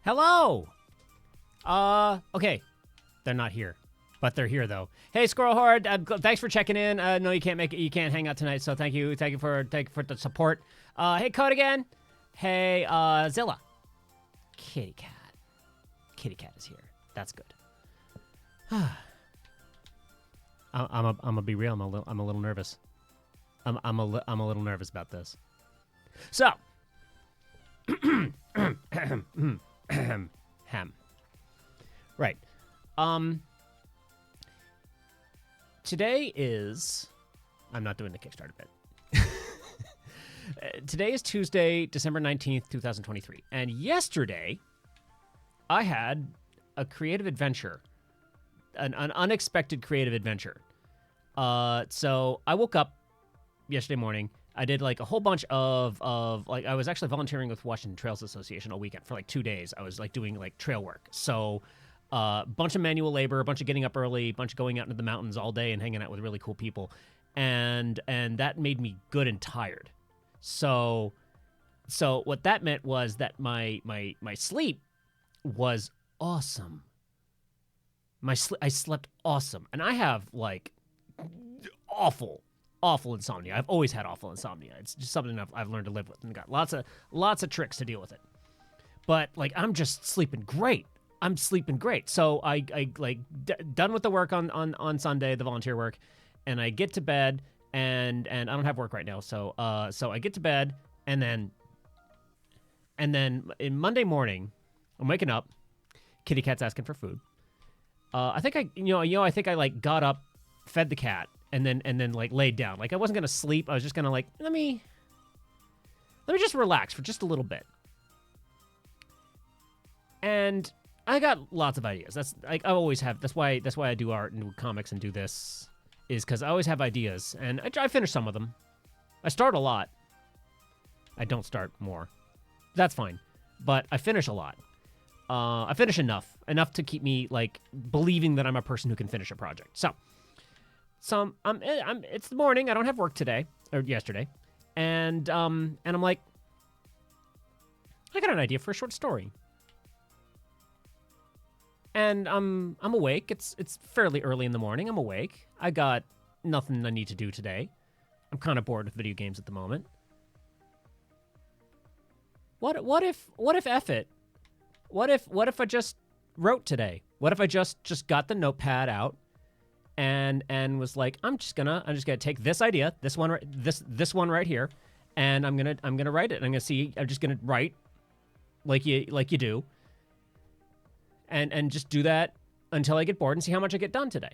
Hello! Okay. They're not here. But they're here, though. Hey, Squirrel Horde, thanks for checking in. No, you can't make it. You can't hang out tonight, so thank you. Thank you for the support. Hey, Code again. Hey, Zilla. Kitty Cat. Kitty Cat is here. That's good. I'm gonna be real. I'm a little nervous. I'm a little nervous about this. So, right. Today is. I'm not doing the Kickstarter bit. Today is Tuesday, December 19th, 2023, and yesterday I had a creative adventure, an unexpected creative adventure. So I woke up yesterday morning. I did like a whole bunch of like I was actually volunteering with Washington Trails Association all weekend for like 2 days. I was like doing like trail work. So bunch of manual labor, a bunch of getting up early, a bunch of going out into the mountains all day and hanging out with really cool people. And that made me good and tired. So what that meant was that my sleep was awesome. I slept awesome. And I have like awful insomnia. I've always had awful insomnia. It's just something I've learned to live with and got lots of tricks to deal with it. But like I'm just sleeping great. I'm sleeping great. So I done with the work on Sunday, the volunteer work, and I get to bed and I don't have work right now. So I get to bed and then in Monday morning, I'm waking up, kitty cat's asking for food. I think I like got up, fed the cat, and then like laid down. Like I wasn't gonna sleep. I was just gonna like let me just relax for just a little bit. And I got lots of ideas. That's like I always have. That's why I do art and do comics and do this, is because I always have ideas, and I finish some of them. I start a lot. I don't start more. That's fine, but I finish a lot. I finish enough to keep me like believing that I'm a person who can finish a project. So it's the morning. I don't have work today or yesterday, and I'm like, I got an idea for a short story. And I'm awake. It's fairly early in the morning. I'm awake. I got nothing I need to do today. I'm kind of bored with video games at the moment. What if F it? What if I just wrote today? What if I just got the notepad out and was like, I'm just gonna take this idea, this one right here, and I'm gonna write it. I'm just gonna write like you do. And just do that until I get bored and see how much I get done today.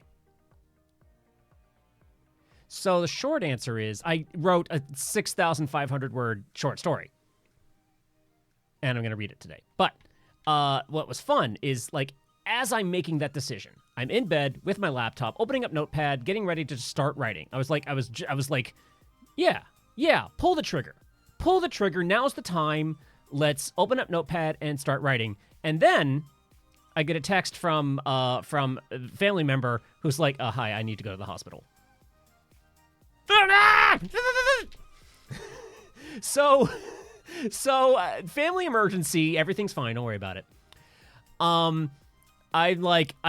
So the short answer is I wrote a 6,500 word short story. And I'm going to read it today. But what was fun is like as I'm making that decision, I'm in bed with my laptop, opening up Notepad, getting ready to start writing. I was like, yeah, pull the trigger. Pull the trigger. Now's the time. Let's open up Notepad and start writing. And then I get a text from a family member who's like, hi, I need to go to the hospital. So family emergency, everything's fine, don't worry about it. I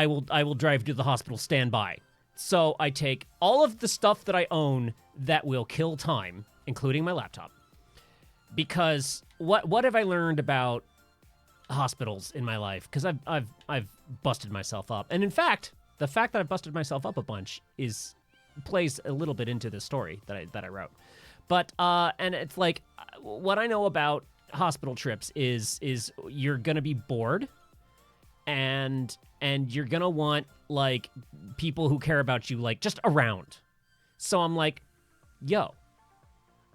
will drive to the hospital, stand by. So I take all of the stuff that I own that will kill time, including my laptop. Because what have I learned about hospitals in my life? Because I've busted myself up, and in fact, the fact that I've busted myself up a bunch plays a little bit into the story that I wrote. But and it's like what I know about hospital trips is you're gonna be bored, and you're gonna want like people who care about you like just around. So I'm like, yo,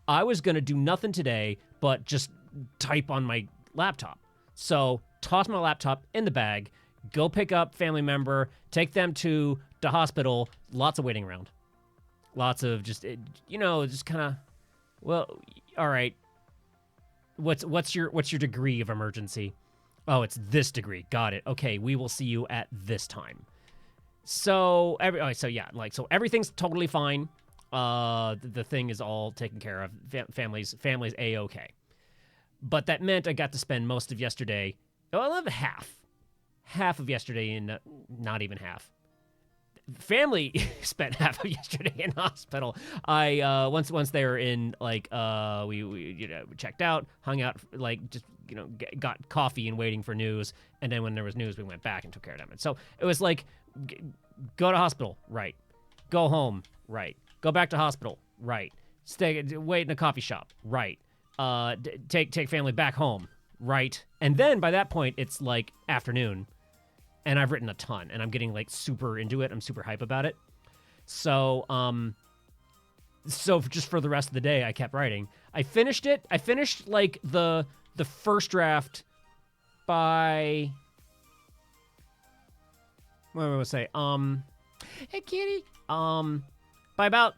I was gonna do nothing today but just type on my laptop. So toss my laptop in the bag, go pick up family member, take them to the hospital. Lots of waiting around. Lots of just kind of, well, all right. What's your degree of emergency? Oh, it's this degree. Got it. Okay, we will see you at this time. So everything's totally fine. The thing is all taken care of. Family's A-okay. But that meant I got to spend most of yesterday Well, I love half of yesterday, and not even half. Family spent half of yesterday in hospital. I once they were in, like, we checked out, hung out, like, just got coffee and waiting for news, and then when there was news we went back and took care of them. And so it was like, go to hospital, right, go home, right, go back to hospital, right, wait in a coffee shop, right, take family back home, right. And then by that point it's like afternoon, and I've written a ton, and I'm getting, like, super into it. I'm super hype about it. So, just for the rest of the day, I kept writing. I finished it. I finished, like, the first draft by, what am I gonna say? Hey, kitty. By about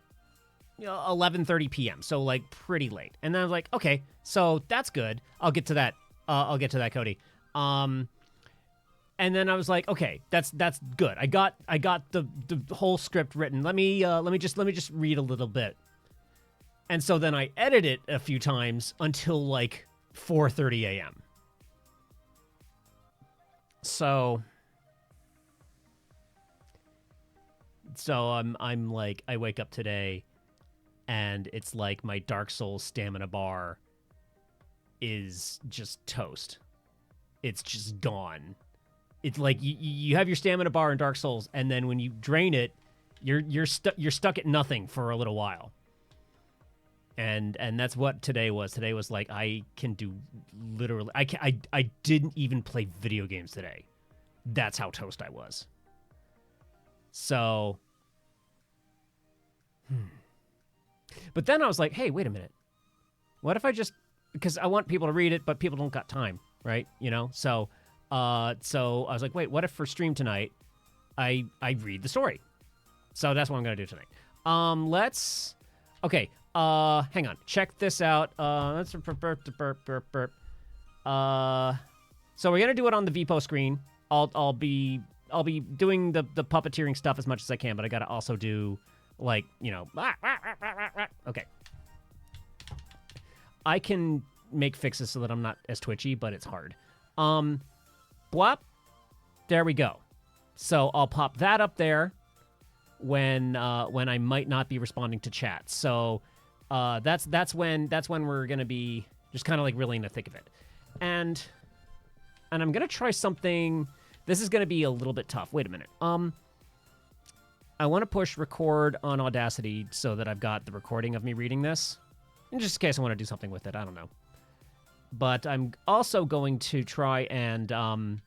11:30 p.m. So, like, pretty late. And then I was like, okay, so that's good. I'll get to that. Cody. And then I was like, okay, that's good. I got the whole script written. Let me just read a little bit. And so then I edited it a few times until like 4:30 a.m. So I'm like, I wake up today and it's like my Dark Souls stamina bar is just toast. It's just gone. It's like you have your stamina bar in Dark Souls, and then when you drain it, you're stuck at nothing for a little while. And that's what today was. Today was like, I can do literally. I didn't even play video games today. That's how toast I was. So, but then I was like, hey, wait a minute. What if I just, because I want people to read it, but people don't got time, right? So I was like, wait, what if for stream tonight, I read the story? So that's what I'm gonna do tonight. Okay. Hang on. Check this out. So we're gonna do it on the VPO screen. I'll be doing the puppeteering stuff as much as I can, but I gotta also do, like, okay. I can make fixes so that I'm not as twitchy, but it's hard. Blop. There we go. So I'll pop that up there when I might not be responding to chat. So that's when we're gonna be just kind of like really in the thick of it. And I'm gonna try something. This is gonna be a little bit tough. Wait a minute. I want to push record on Audacity so that I've got the recording of me reading this, in just in case I want to do something with it. I don't know. But I'm also going to try and I'm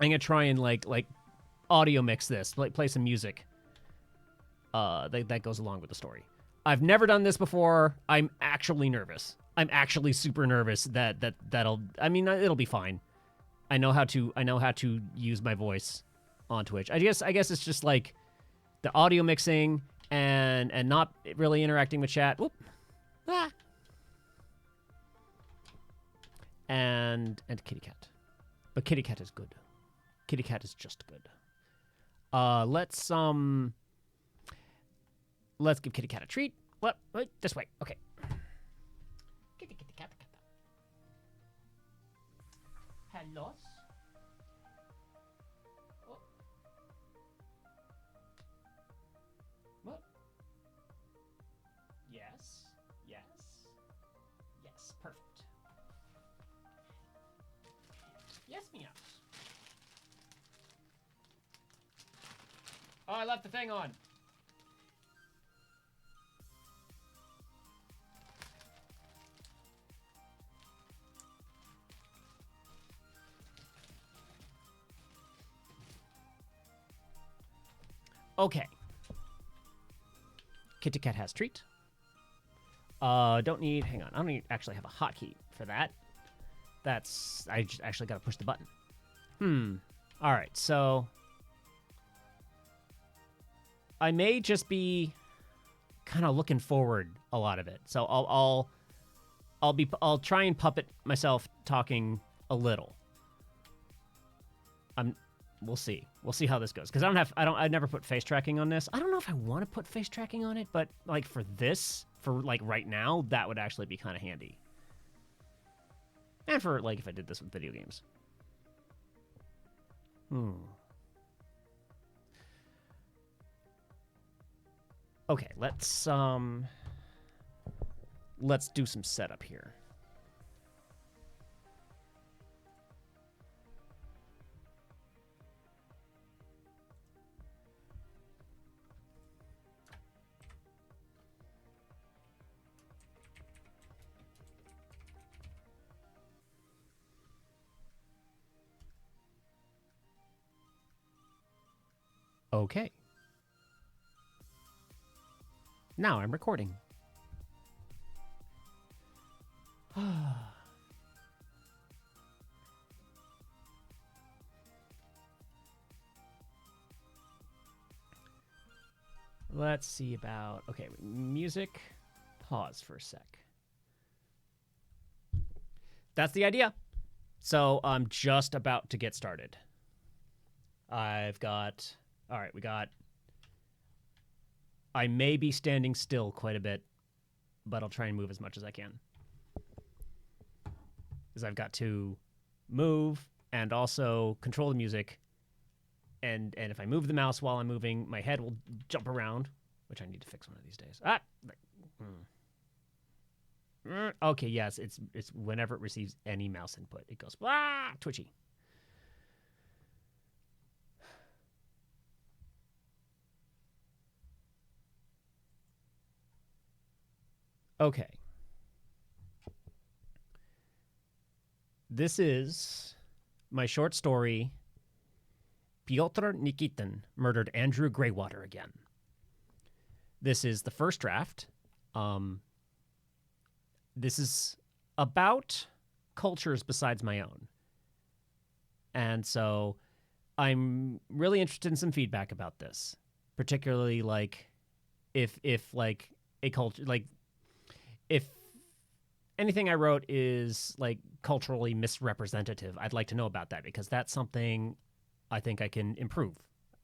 gonna try and like audio mix this, like play some music that goes along with the story. I've never done this before. I'm actually nervous. I'm actually super nervous that'll. I mean, it'll be fine. I know how to use my voice on Twitch. I guess it's just like the audio mixing and not really interacting with chat. Whoop. Ah. And kitty cat. But kitty cat is good. Kitty cat is just good. Let's give kitty cat a treat. What? Wait, this way. Okay. Kitty cat. Hello. Oh. What? Yes. Perfect. Yes, meow. Oh, I left the thing on. Okay. Kitty cat has treat. Don't need, hang on. I don't need, actually have a hotkey for that. I just actually got to push the button. All right, so I may just be kind of looking forward a lot of it. So I'll try and puppet myself talking a little. We'll see. We'll see how this goes. Because I never put face tracking on this. I don't know if I want to put face tracking on it, but like for like right now, that would actually be kind of handy. And for like if I did this with video games. Okay, let's do some setup here. Okay. Now I'm recording. Let's see about... Okay, music. Pause for a sec. That's the idea. So I'm just about to get started. I've got... All right, we got... I may be standing still quite a bit, but I'll try and move as much as I can. Because I've got to move and also control the music. And if I move the mouse while I'm moving, my head will jump around, which I need to fix one of these days. Okay, yes, it's whenever it receives any mouse input, it goes twitchy. Okay. This is my short story, Pyotr Nikitin murdered Andrew Graywater again. This is the first draft. This is about cultures besides my own. And so I'm really interested in some feedback about this, particularly like if like a culture, like if anything I wrote is like culturally misrepresentative, I'd like to know about that, because that's something I think I can improve.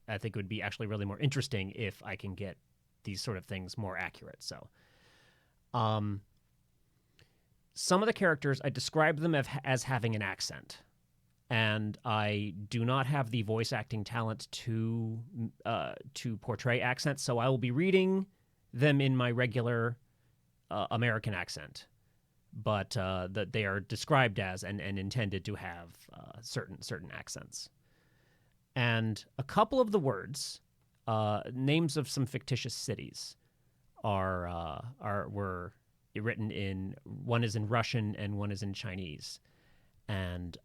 I think it would be actually really more interesting if I can get these sort of things more accurate. So, some of the characters, I describe them as having an accent, and I do not have the voice acting talent to portray accents, so I will be reading them in my regular American accent, but that they are described as and intended to have certain accents. And a couple of the words, names of some fictitious cities, were written in, one is in Russian and one is in Chinese. And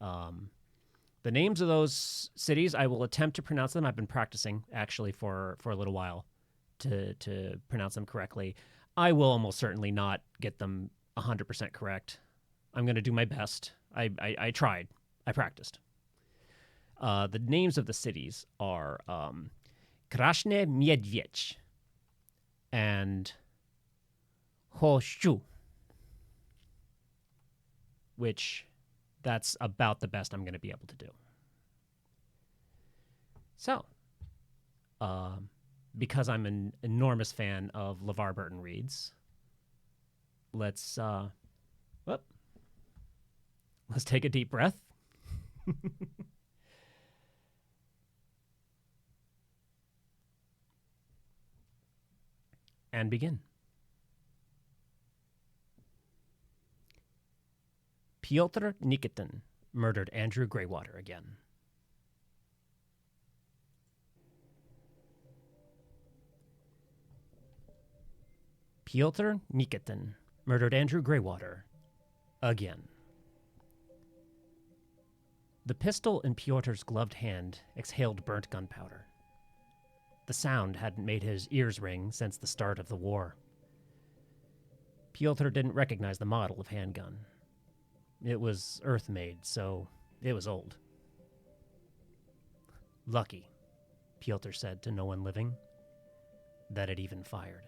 the names of those cities, I will attempt to pronounce them. I've been practicing actually for a little while to pronounce them correctly. I will almost certainly not get them 100% correct. I'm going to do my best. I tried. I practiced. The names of the cities are Krasny Miedwiedź and Hoshu, which that's about the best I'm going to be able to do. So, because I'm an enormous fan of LeVar Burton reads, let's take a deep breath. And begin. Pyotr Nikitin murdered Andrew Graywater again. Pyotr Nikitin murdered Andrew Graywater again. The pistol in Pyotr's gloved hand exhaled burnt gunpowder. The sound hadn't made his ears ring since the start of the war. Pyotr didn't recognize the model of handgun. It was Earth-made, so it was old. Lucky, Pyotr said to no one living, that it even fired.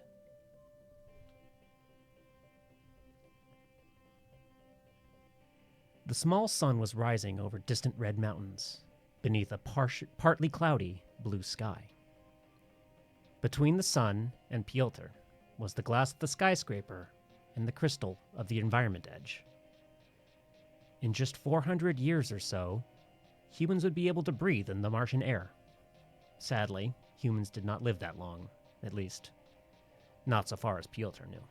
The small sun was rising over distant red mountains, beneath a partly cloudy blue sky. Between the sun and Pyotr was the glass of the skyscraper and the crystal of the environment edge. In just 400 years or so, humans would be able to breathe in the Martian air. Sadly, humans did not live that long, at least, not so far as Pyotr knew.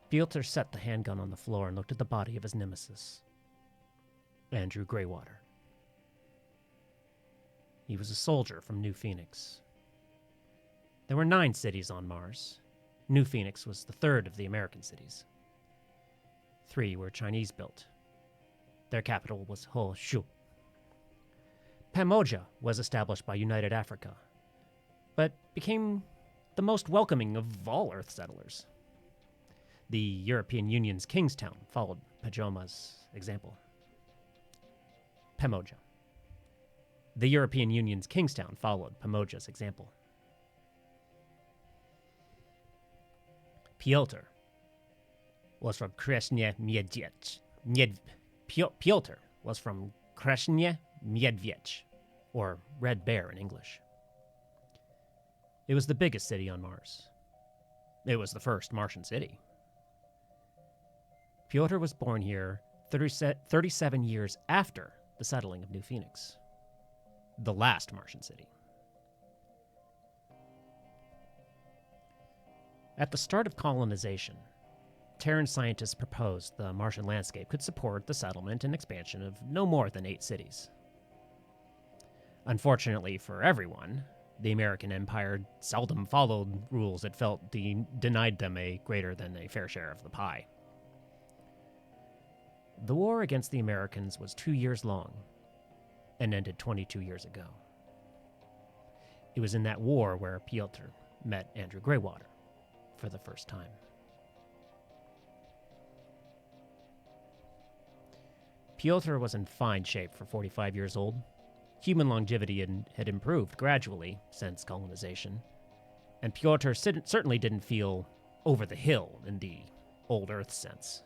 Pyotr set the handgun on the floor and looked at the body of his nemesis, Andrew Graywater. He was a soldier from New Phoenix. There were 9 cities on Mars. New Phoenix was the 3rd of the American cities. 3 were Chinese-built. Their capital was Hoshu. Pamoja was established by United Africa, but became the most welcoming of all Earth settlers. The European Union's Kingstown followed Pajoma's example. Pamoja. The European Union's Kingstown followed Pamoja's example. Pyotr was from Krasnye Miedvyech. Pyotr was from Krasnye Miedvyech, or Red Bear in English. It was the biggest city on Mars. It was the first Martian city. Pyotr was born here 37 years after the settling of New Phoenix, the last Martian city. At the start of colonization, Terran scientists proposed the Martian landscape could support the settlement and expansion of no more than 8 cities. Unfortunately for everyone, the American Empire seldom followed rules it felt denied them a greater than a fair share of the pie. The war against the Americans was 2 years long and ended 22 years ago. It was in that war where Pyotr met Andrew Graywater for the first time. Pyotr was in fine shape for 45 years old. Human longevity had improved gradually since colonization, and Pyotr certainly didn't feel over the hill in the old Earth sense.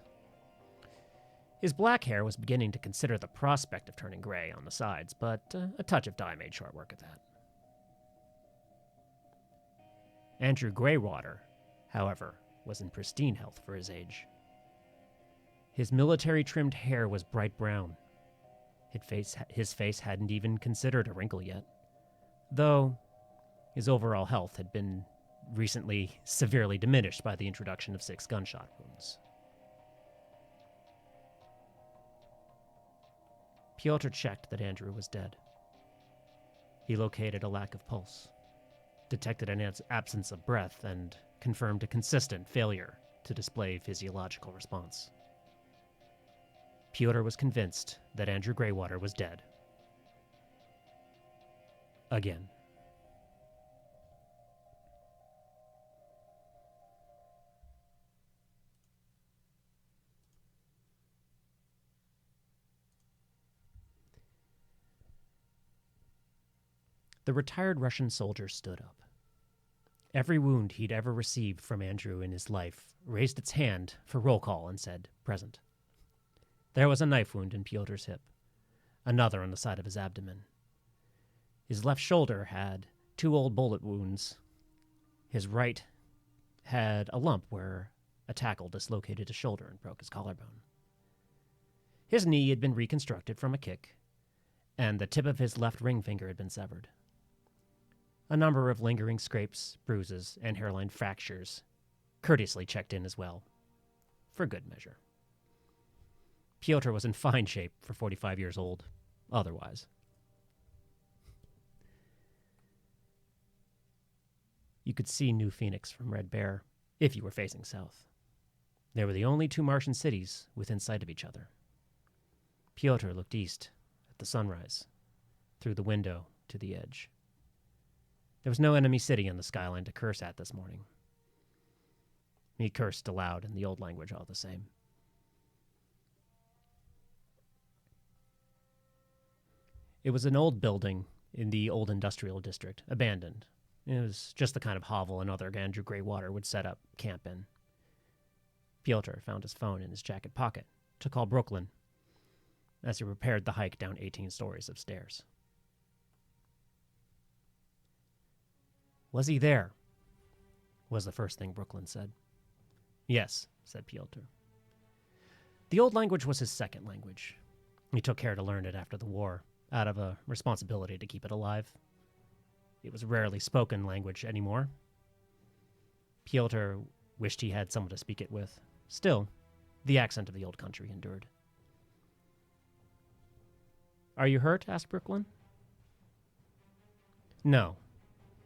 His black hair was beginning to consider the prospect of turning gray on the sides, but a touch of dye made short work of that. Andrew Graywater, however, was in pristine health for his age. His military-trimmed hair was bright brown. His face hadn't even considered a wrinkle yet, though his overall health had been recently severely diminished by the introduction of 6 gunshot wounds. Pyotr checked that Andrew was dead. He located a lack of pulse, detected an absence of breath, and confirmed a consistent failure to display physiological response. Pyotr was convinced that Andrew Graywater was dead. Again. The retired Russian soldier stood up. Every wound he'd ever received from Andrew in his life raised its hand for roll call and said, "Present." There was a knife wound in Pyotr's hip, another on the side of his abdomen. His left shoulder had 2 old bullet wounds. His right had a lump where a tackle dislocated his shoulder and broke his collarbone. His knee had been reconstructed from a kick, and the tip of his left ring finger had been severed. A number of lingering scrapes, bruises, and hairline fractures courteously checked in as well, for good measure. Pyotr was in fine shape for 45 years old, otherwise. You could see New Phoenix from Red Bear if you were facing south. They were the only 2 Martian cities within sight of each other. Pyotr looked east at the sunrise, through the window to the edge. There was no enemy city in the skyline to curse at this morning. He cursed aloud in the old language all the same. It was an old building in the old industrial district, abandoned. It was just the kind of hovel another Andrew Graywater would set up camp in. Pyotr found his phone in his jacket pocket to call Brooklyn as he prepared the hike down 18 stories of stairs. "Was he there?" was the first thing Brooklyn said. "Yes," said Pyotr. The old language was his second language. He took care to learn it after the war, out of a responsibility to keep it alive. It was rarely spoken language anymore. Pyotr wished he had someone to speak it with. Still, the accent of the old country endured. "Are you hurt?" asked Brooklyn. "No,"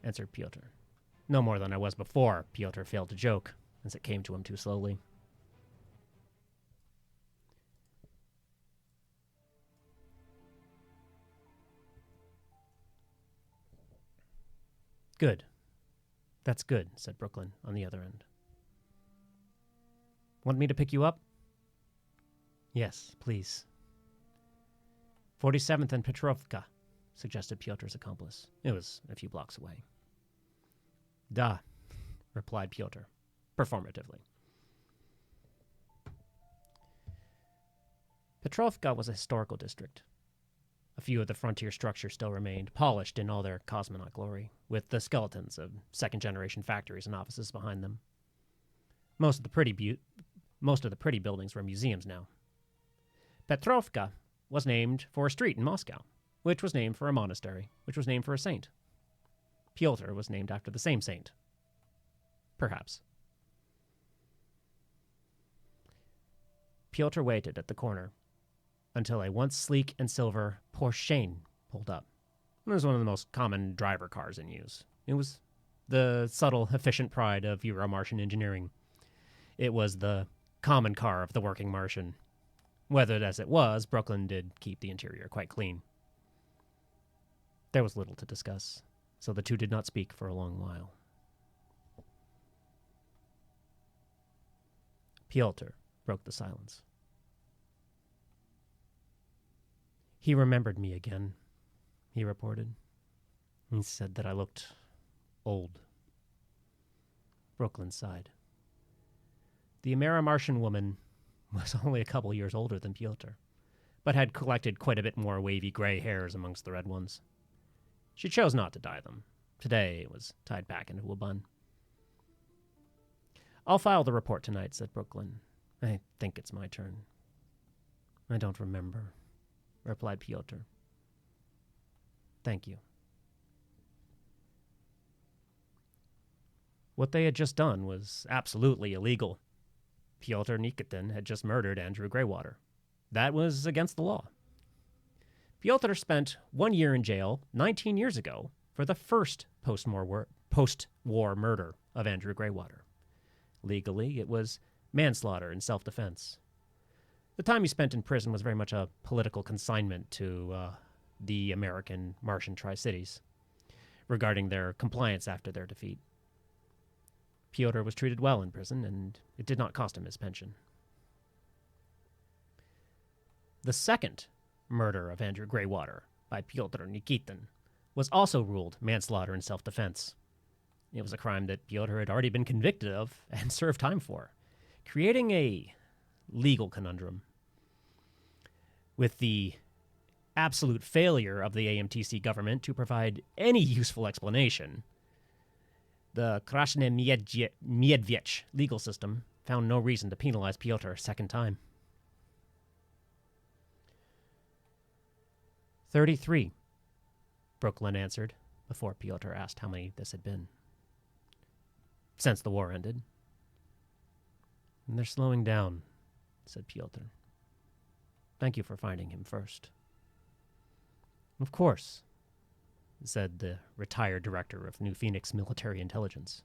answered Pyotr. "No more than I was before." Pyotr failed to joke, as it came to him too slowly. "Good. That's good," said Brooklyn on the other end. "Want me to pick you up?" "Yes, please." 47th and Petrovka, suggested Pyotr's accomplice. It was a few blocks away. "Da," replied Pyotr, performatively. Petrovka was a historical district. A few of the frontier structures still remained, polished in all their cosmonaut glory, with the skeletons of second-generation factories and offices behind them. Most of the pretty buildings were museums now. Petrovka was named for a street in Moscow, which was named for a monastery, which was named for a saint. Pyotr was named after the same saint. Perhaps. Pyotr waited at the corner until a once sleek and silver Porsche pulled up. It was one of the most common driver cars in use. It was the subtle, efficient pride of Euro-Martian engineering. It was the common car of the working Martian. Weathered as it was, Brooklyn did keep the interior quite clean. There was little to discuss, so the two did not speak for a long while. Pyotr broke the silence. "He remembered me again," he reported. "He said that I looked old." Brooklyn sighed. The Ameri-Martian woman was only a couple years older than Pyotr, but had collected quite a bit more wavy gray hairs amongst the red ones. She chose not to dye them. Today it was tied back into a bun. "I'll file the report tonight," said Brooklyn. "I think it's my turn." "I don't remember," replied Pyotr. "Thank you." What they had just done was absolutely illegal. Pyotr Nikitin had just murdered Andrew Graywater. That was against the law. Pyotr spent 1 year in jail 19 years ago for the first post-war murder of Andrew Graywater. Legally, it was manslaughter in self-defense. The time he spent in prison was very much a political consignment to the American Martian Tri-Cities regarding their compliance after their defeat. Pyotr was treated well in prison, and it did not cost him his pension. The second murder of Andrew Graywater by Pyotr Nikitin was also ruled manslaughter in self-defense. It was a crime that Pyotr had already been convicted of and served time for, creating a legal conundrum. With the absolute failure of the AMTC government to provide any useful explanation, the Krasne-Miedvich legal system found no reason to penalize Pyotr a second time. 33, Brooklyn answered, before Pyotr asked how many this had been. "Since the war ended." "And they're slowing down," said Pyotr. "Thank you for finding him first." "Of course," said the retired director of New Phoenix Military Intelligence.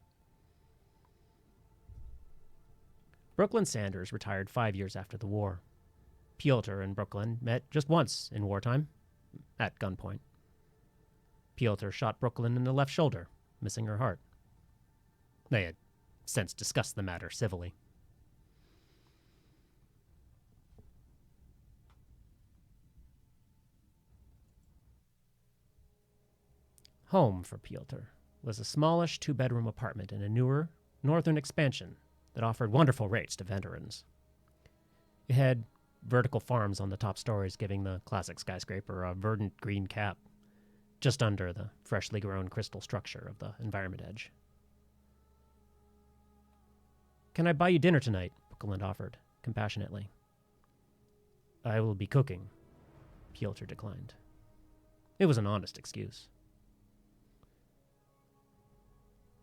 Brooklyn Sanders retired 5 years after the war. Pyotr and Brooklyn met just once in wartime, at gunpoint. Pyotr shot Brooklyn in the left shoulder, missing her heart. They had since discussed the matter civilly. Home for Pyotr was a smallish 2-bedroom apartment in a newer, northern expansion that offered wonderful rates to veterans. It had vertical farms on the top stories, giving the classic skyscraper a verdant green cap, just under the freshly grown crystal structure of the Environment Edge. "Can I buy you dinner tonight?" Brooklyn offered, compassionately. "I will be cooking," Pyotr declined. It was an honest excuse.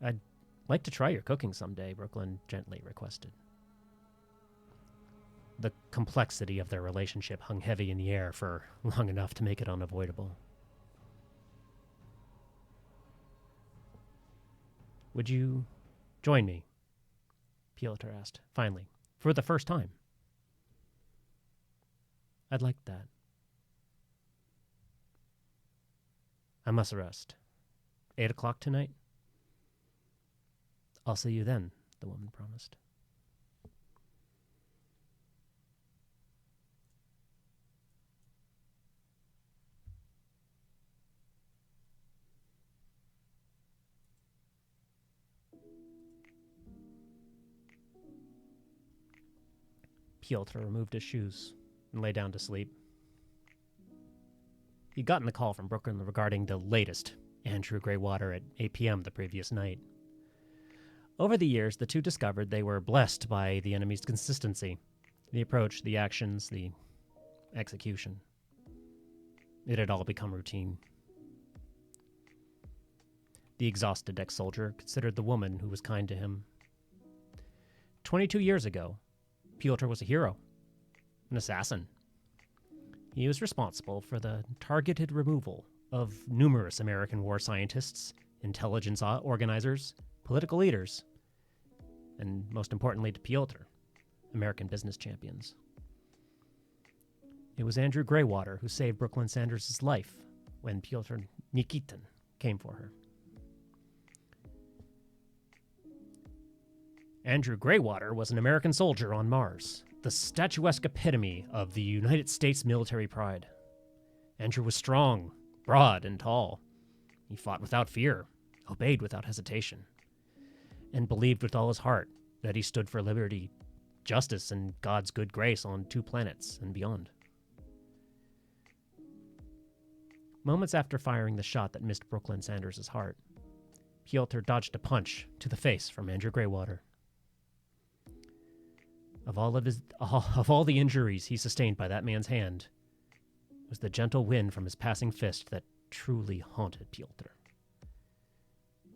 I'd like to try your cooking someday, Brooklyn gently requested. The complexity of their relationship hung heavy in the air for long enough to make it unavoidable. Would you join me? Pyotr asked, finally, for the first time. I'd like that. I must rest. 8 o'clock tonight? I'll see you then, the woman promised. Pyotr removed his shoes and lay down to sleep. He'd gotten a call from Brooklyn regarding the latest Andrew Graywater at 8 p.m. the previous night. Over the years, the two discovered they were blessed by the enemy's consistency, the approach, the actions, the execution. It had all become routine. The exhausted ex-soldier considered the woman who was kind to him. 22 years ago, Pyotr was a hero, an assassin. He was responsible for the targeted removal of numerous American war scientists, intelligence organizers, political leaders, and most importantly to Pyotr, American business champions. It was Andrew Graywater who saved Brooklyn Sanders' life when Pyotr Nikitin came for her. Andrew Graywater was an American soldier on Mars, the statuesque epitome of the United States military pride. Andrew was strong, broad, and tall. He fought without fear, obeyed without hesitation, and believed with all his heart that he stood for liberty, justice, and God's good grace on 2 planets and beyond. Moments after firing the shot that missed Brooklyn Sanders' heart, Pyotr dodged a punch to the face from Andrew Graywater. Of all the injuries he sustained by that man's hand, it was the gentle wind from his passing fist that truly haunted Pyotr.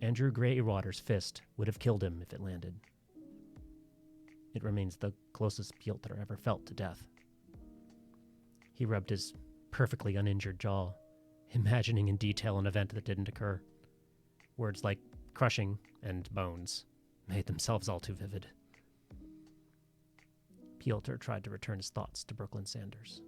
Andrew Graywater's fist would have killed him if it landed. It remains the closest Pyotr ever felt to death. He rubbed his perfectly uninjured jaw, imagining in detail an event that didn't occur. Words like crushing and bones made themselves all too vivid. Pyotr tried to return his thoughts to Brooklyn Sanders.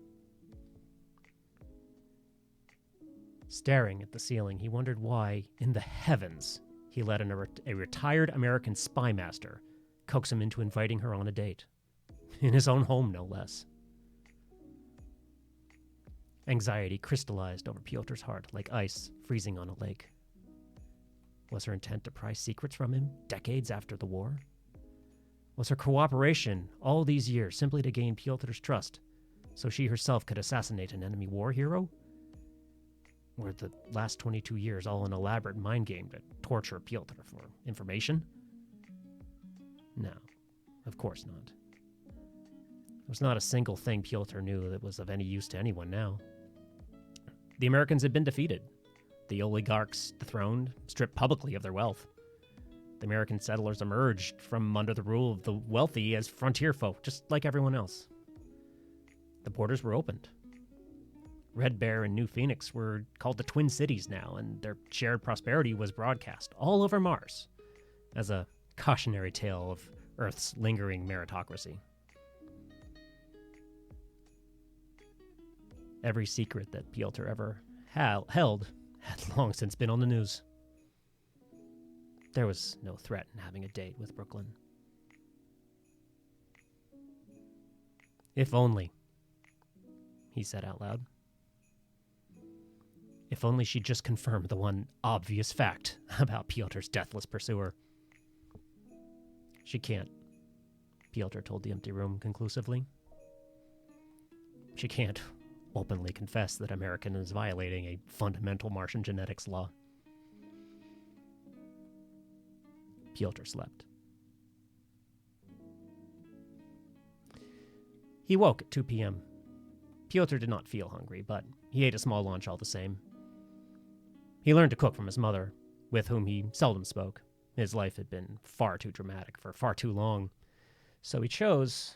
Staring at the ceiling, he wondered why, in the heavens, he let a retired American spy master coax him into inviting her on a date. In his own home, no less. Anxiety crystallized over Pyotr's heart like ice freezing on a lake. Was her intent to pry secrets from him decades after the war? Was her cooperation all these years simply to gain Pyotr's trust so she herself could assassinate an enemy war hero? Were the last 22 years all an elaborate mind game to torture Pyotr for information? No, of course not. There was not a single thing Pyotr knew that was of any use to anyone now. The Americans had been defeated. The oligarchs dethroned, stripped publicly of their wealth. The American settlers emerged from under the rule of the wealthy as frontier folk, just like everyone else. The borders were opened. Red Bear and New Phoenix were called the Twin Cities now, and their shared prosperity was broadcast all over Mars as a cautionary tale of Earth's lingering meritocracy. Every secret that Pyotr ever held had long since been on the news. There was no threat in having a date with Brooklyn. If only, he said out loud. If only she'd just confirmed the one obvious fact about Pyotr's deathless pursuer. She can't, Pyotr told the empty room conclusively. She can't openly confess that American is violating a fundamental Martian genetics law. Pyotr slept. He woke at 2 p.m. Pyotr did not feel hungry, but he ate a small lunch all the same. He learned to cook from his mother, with whom he seldom spoke. His life had been far too dramatic for far too long, so he chose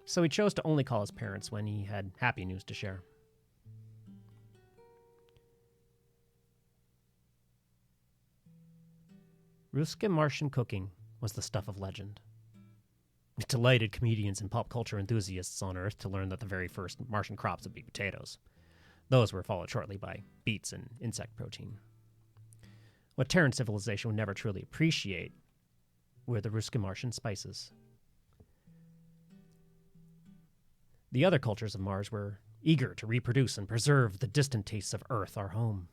to only call his parents when he had happy news to share. Ruska Martian cooking was the stuff of legend. It delighted comedians and pop culture enthusiasts on Earth to learn that the very first Martian crops would be potatoes. Those were followed shortly by beets and insect protein. What Terran civilization would never truly appreciate were the Ruska Martian spices. The other cultures of Mars were eager to reproduce and preserve the distant tastes of Earth, our home.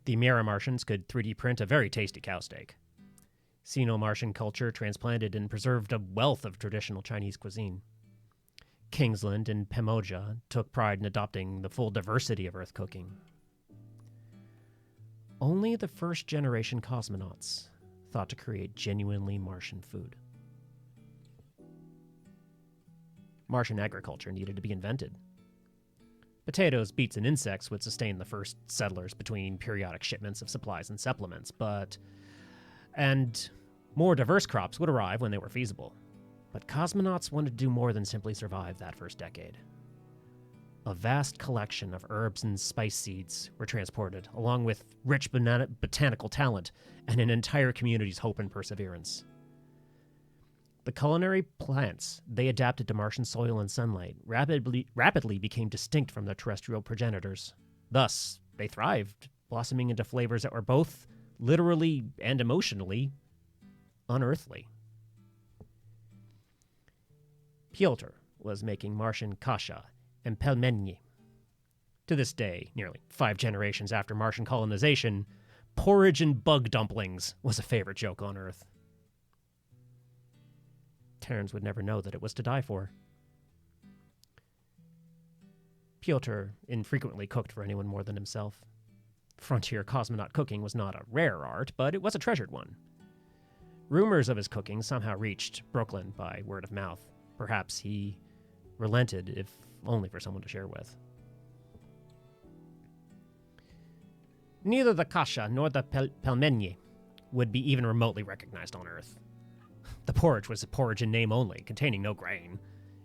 The Mira Martians could 3D print a very tasty cow steak. Sino-Martian culture transplanted and preserved a wealth of traditional Chinese cuisine. Kingsland and Pemoja took pride in adopting the full diversity of Earth cooking. Only the first-generation cosmonauts thought to create genuinely Martian food. Martian agriculture needed to be invented. Potatoes, beets, and insects would sustain the first settlers between periodic shipments of supplies and supplements, and more diverse crops would arrive when they were feasible. But cosmonauts wanted to do more than simply survive that first decade. A vast collection of herbs and spice seeds were transported, along with rich botanical talent and an entire community's hope and perseverance. The culinary plants they adapted to Martian soil and sunlight rapidly became distinct from their terrestrial progenitors. Thus, they thrived, blossoming into flavors that were both literally and emotionally unearthly. Pyotr was making Martian kasha and pelmeni. To this day, nearly 5 generations after Martian colonization, porridge and bug dumplings was a favorite joke on Earth. Terrans would never know that it was to die for. Pyotr infrequently cooked for anyone more than himself. Frontier cosmonaut cooking was not a rare art, but it was a treasured one. Rumors of his cooking somehow reached Brooklyn by word of mouth. Perhaps he relented, if only for someone to share with. Neither the kasha nor the pelmeni would be even remotely recognized on Earth. The porridge was a porridge in name only, containing no grain.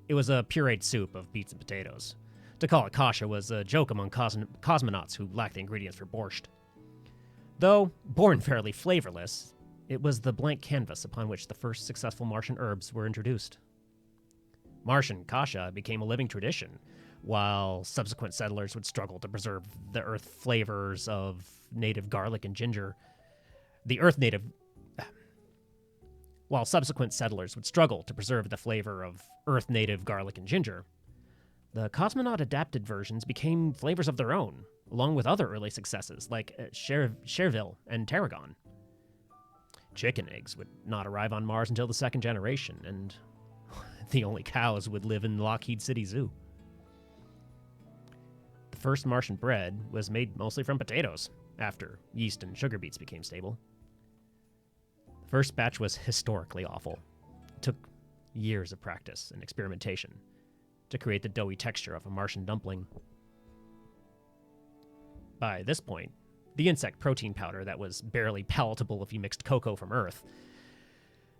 It was a pureed soup of beets and potatoes. To call it kasha was a joke among cosmonauts who lacked the ingredients for borscht. Though born fairly flavorless, it was the blank canvas upon which the first successful Martian herbs were introduced. Martian kasha became a living tradition, while subsequent settlers would struggle to preserve the Earth flavors of native garlic and ginger. While subsequent settlers would struggle to preserve the flavor of Earth-native garlic and ginger, the cosmonaut-adapted versions became flavors of their own, along with other early successes like Cherville and tarragon. Chicken eggs would not arrive on Mars until the second generation, and the only cows would live in Lockheed City Zoo. The first Martian bread was made mostly from potatoes, after yeast and sugar beets became stable. The first batch was historically awful. It took years of practice and experimentation to create the doughy texture of a Martian dumpling. By this point, the insect protein powder that was barely palatable if you mixed cocoa from Earth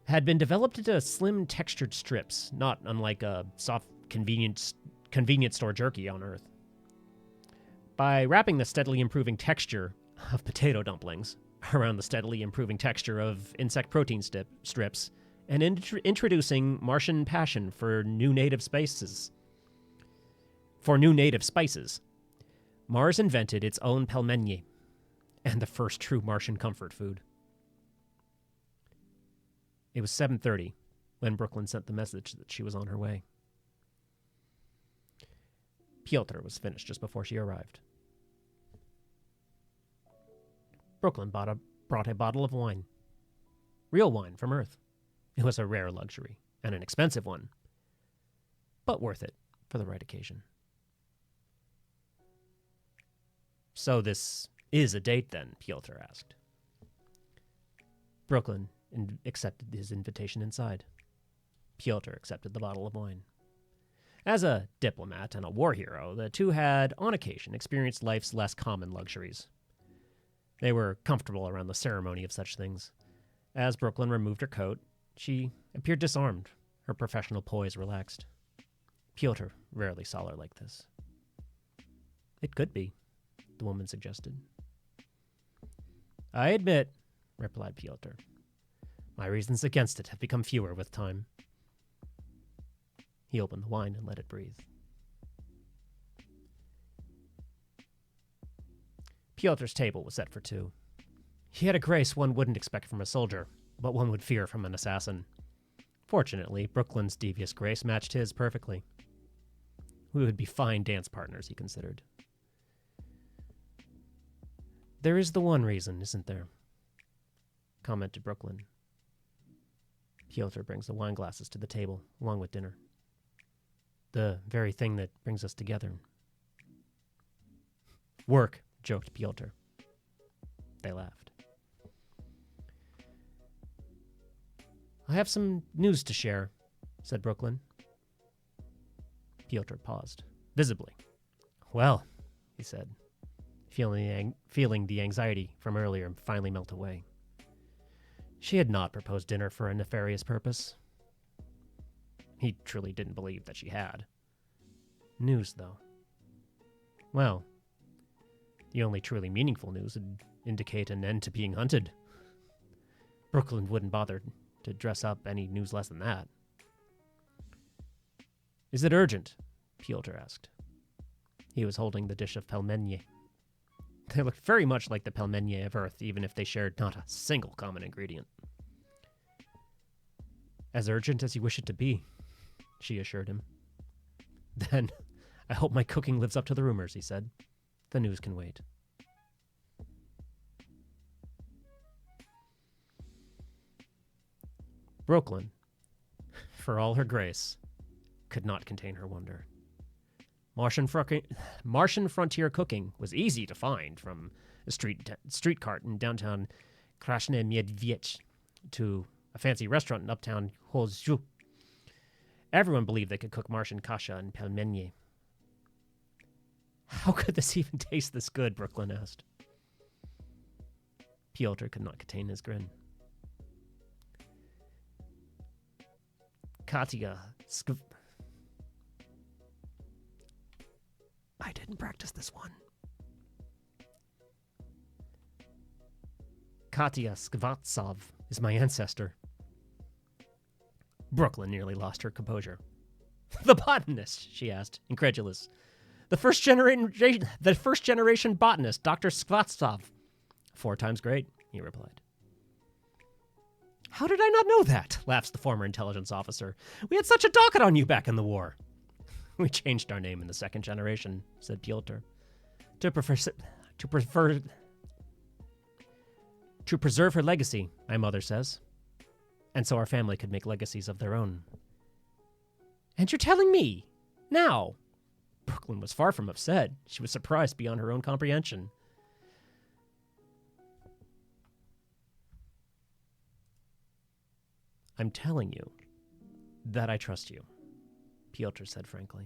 had been developed into slim textured strips, not unlike a soft convenience store jerky on Earth. By wrapping the steadily improving texture of potato dumplings around the steadily improving texture of insect protein strips, and introducing Martian passion for new native spices, Mars invented its own pelmeni, and the first true Martian comfort food. It was 7:30 when Brooklyn sent the message that she was on her way. Pyotr was finished just before she arrived. Brooklyn brought a bottle of wine. Real wine from Earth. It was a rare luxury, and an expensive one, but worth it for the right occasion. "So this is a date then?" Pyotr asked. Brooklyn and accepted his invitation inside. Pyotr accepted the bottle of wine. As a diplomat and a war hero, the two had, on occasion, experienced life's less common luxuries. They were comfortable around the ceremony of such things. As Brooklyn removed her coat, she appeared disarmed, her professional poise relaxed. Pyotr rarely saw her like this. It could be, the woman suggested. I admit, replied Pyotr, my reasons against it have become fewer with time. He opened the wine and let it breathe. Pyotr's table was set for two. He had a grace one wouldn't expect from a soldier, but one would fear from an assassin. Fortunately, Brooklyn's devious grace matched his perfectly. We would be fine dance partners, he considered. There is the one reason, isn't there? Commented Brooklyn. Pyotr brings the wine glasses to the table, along with dinner. The very thing that brings us together. Work, joked Pyotr. They laughed. I have some news to share, said Brooklyn. Pyotr paused, visibly. Well, he said, feeling the anxiety from earlier finally melt away. She had not proposed dinner for a nefarious purpose. He truly didn't believe that she had. News, though. Well, the only truly meaningful news would indicate an end to being hunted. Brooklyn wouldn't bother to dress up any news less than that. Is it urgent? Pyotr asked. He was holding the dish of pelmeni. They looked very much like the pelmeni of Earth, even if they shared not a single common ingredient. As urgent as you wish it to be, she assured him. Then, I hope my cooking lives up to the rumors, he said. The news can wait. Brooklyn, for all her grace, could not contain her wonder. Martian frontier cooking was easy to find, from a street cart in downtown Krasny Medvedich to a fancy restaurant in uptown Hozhu. Everyone believed they could cook Martian kasha and pelmeni. How could this even taste this good? Brooklyn asked. Pyotr could not contain his grin. Katya I didn't practice this one. Katya Skvatsov is my ancestor. Brooklyn nearly lost her composure. The botanist, she asked, incredulous. The first generation botanist, Dr. Skvatsov. 4 times great, he replied. How did I not know that? Laughs the former intelligence officer. We had such a docket on you back in the war. We changed our name in the 2nd generation, said Pyotr. To preserve her legacy, my mother says. And so our family could make legacies of their own. And you're telling me? Now? Brooklyn was far from upset. She was surprised beyond her own comprehension. I'm telling you that I trust you, Pyotr said frankly.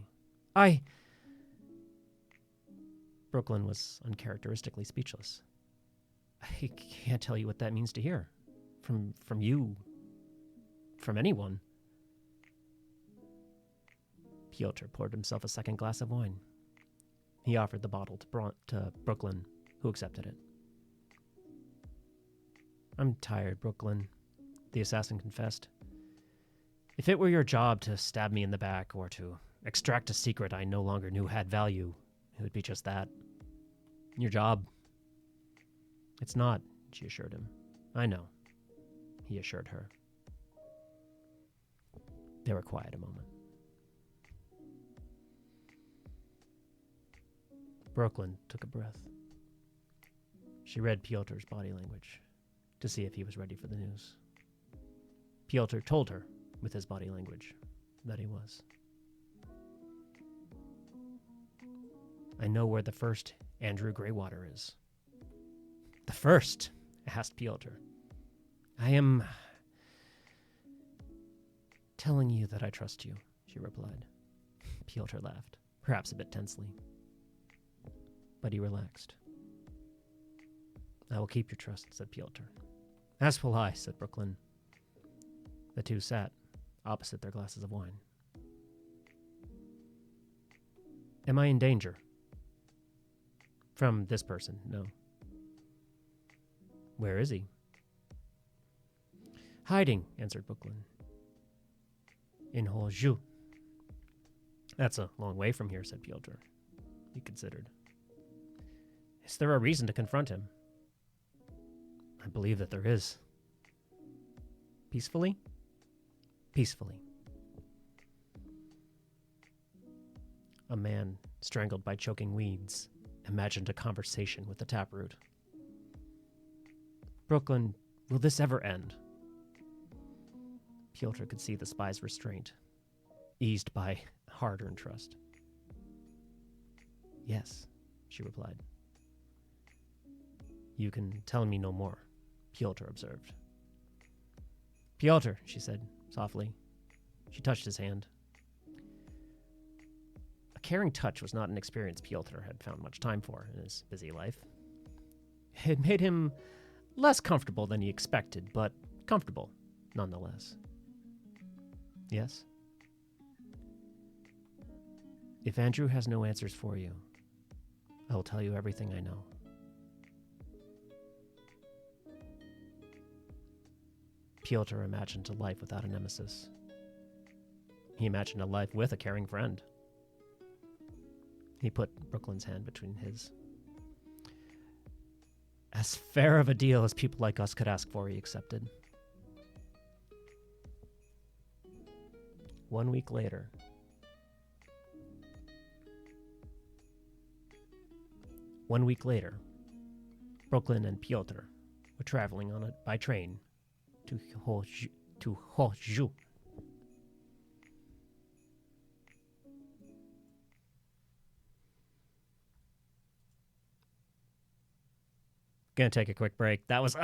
Brooklyn was uncharacteristically speechless. I can't tell you what that means to hear. From you. From anyone. Pyotr poured himself a second glass of wine. He offered the bottle to Brooklyn, who accepted it. I'm tired, Brooklyn, the assassin confessed. If it were your job to stab me in the back or to extract a secret I no longer knew had value, it would be just that. Your job. It's not, she assured him. I know, he assured her. They were quiet a moment. Brooklyn took a breath. She read Pyotr's body language to see if he was ready for the news. Pyotr told her, with his body language, that he was. I know where the first Andrew Graywater is. The first? Asked Pyotr. I am telling you that I trust you, she replied. Pyotr laughed, perhaps a bit tensely. But he relaxed. I will keep your trust, said Pyotr. As will I, said Brooklyn. The two sat opposite their glasses of wine. Am I in danger? From this person, no. Where is he? Hiding, answered Brooklyn. In Hoju. That's a long way from here, said Pyotr. He considered. Is there a reason to confront him? I believe that there is. Peacefully? Peacefully. A man, strangled by choking weeds, imagined a conversation with the taproot. Brooklyn, will this ever end? Pyotr could see the spy's restraint, eased by hard-earned trust. Yes, she replied. You can tell me no more, Pyotr observed. Pyotr, she said, softly. She touched his hand. A caring touch was not an experience Pyotr had found much time for in his busy life. It made him less comfortable than he expected, but comfortable nonetheless. Yes? If Andrew has no answers for you, I will tell you everything I know. Pyotr imagined a life without a nemesis. He imagined a life with a caring friend. He put Brooklyn's hand between his. As fair of a deal as people like us could ask for, he accepted. 1 week later. One week later, Brooklyn and Pyotr were traveling by train to Hoju. Gonna take a quick break. That was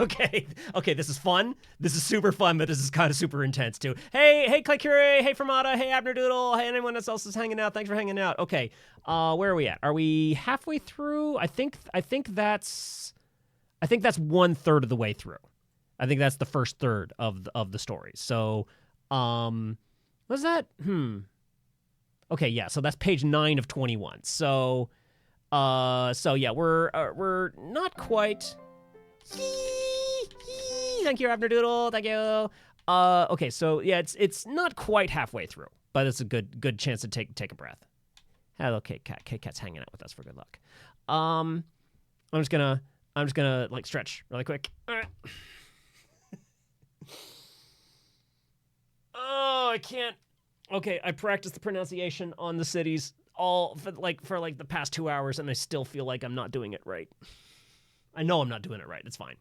okay. Okay, this is fun. This is super fun, but this is kind of super intense too. Hey, Clay Curie. Hey, Fermata. Hey, Abner Doodle. Hey, anyone else is hanging out. Thanks for hanging out. Okay, where are we at? Are we halfway through? I think that's 1/3 of the way through. I think that's the first third of the story. So, was that? Okay, yeah. So that's page 9 of 21. So yeah, we're not quite. Thank you, Abner Doodle. Thank you. Okay, so yeah, it's not quite halfway through, but it's a good chance to take a breath. Hello, Kate Cat's hanging out with us for good luck. I'm just gonna like stretch really quick. All right. Oh, I can't. Okay, I practiced the pronunciation on the cities all for the past 2 hours, and I still feel like I'm not doing it right. I know I'm not doing it right. It's fine.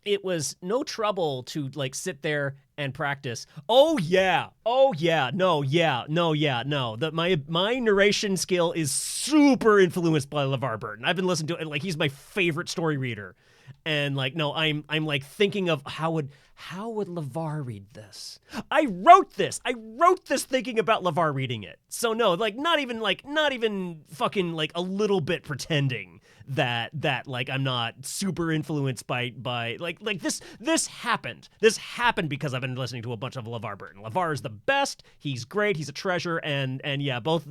It was no trouble to sit there and practice. No. My narration skill is super influenced by LeVar Burton. I've been listening to it. He's my favorite story reader. And no, I'm thinking of how would LeVar read this? I wrote this thinking about LeVar reading it. So no, not even fucking a little bit pretending that I'm not super influenced by this happened. This happened because I've been listening to a bunch of LeVar Burton. LeVar is the best. He's great. He's a treasure. And yeah, both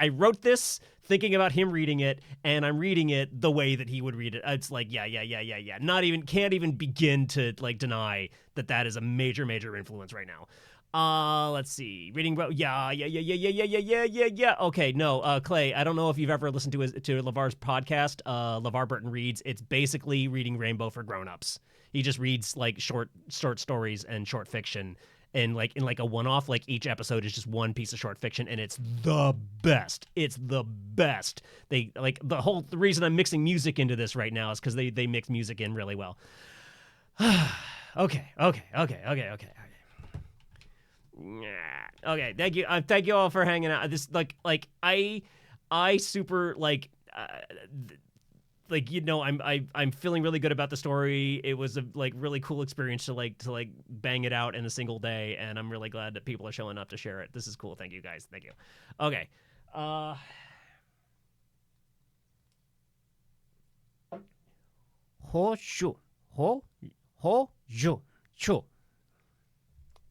I wrote this thinking about him reading it, and I'm reading it the way that he would read it. It's yeah. Can't even begin to deny that is a major influence right now. Let's see. Reading yeah. Okay, no, Clay, I don't know if you've ever listened to LeVar's podcast, LeVar Burton Reads. It's basically reading Rainbow for grown-ups. He just reads short stories and short fiction. And in a one-off, each episode is just one piece of short fiction, and it's the best. It's the best. They the reason I'm mixing music into this right now is because they mix music in really well. Okay. Okay, thank you. Thank you all for hanging out. This I super like, you know, I'm feeling really good about the story. It was a like really cool experience to bang it out in a single day, and I'm really glad that people are showing up to share it. This is cool. Thank you guys. Thank you. Okay. Ho shu ho ju chu.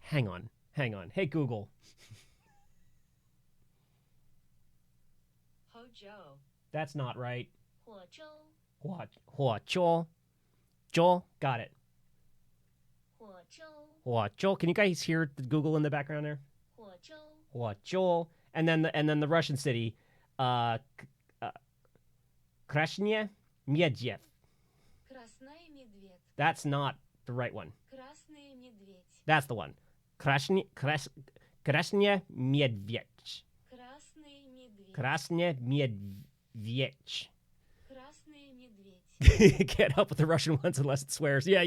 Hang on. Hey Google. Hojo. That's not right. Huozhou. Huozhou. Zhou. Got it. Huozhou. Huozhou. Can you guys hear the Google in the background there? Huozhou. Huozhou. And then the Russian city, Krasnye Medvedev. Красная медведь. That's not the right one. Красная медведь. That's the one. Krasnye Medvedev. Красный медведь. Krasnye Medvedev. Красная медведь. Can't help with the Russian ones unless it swears. Yeah.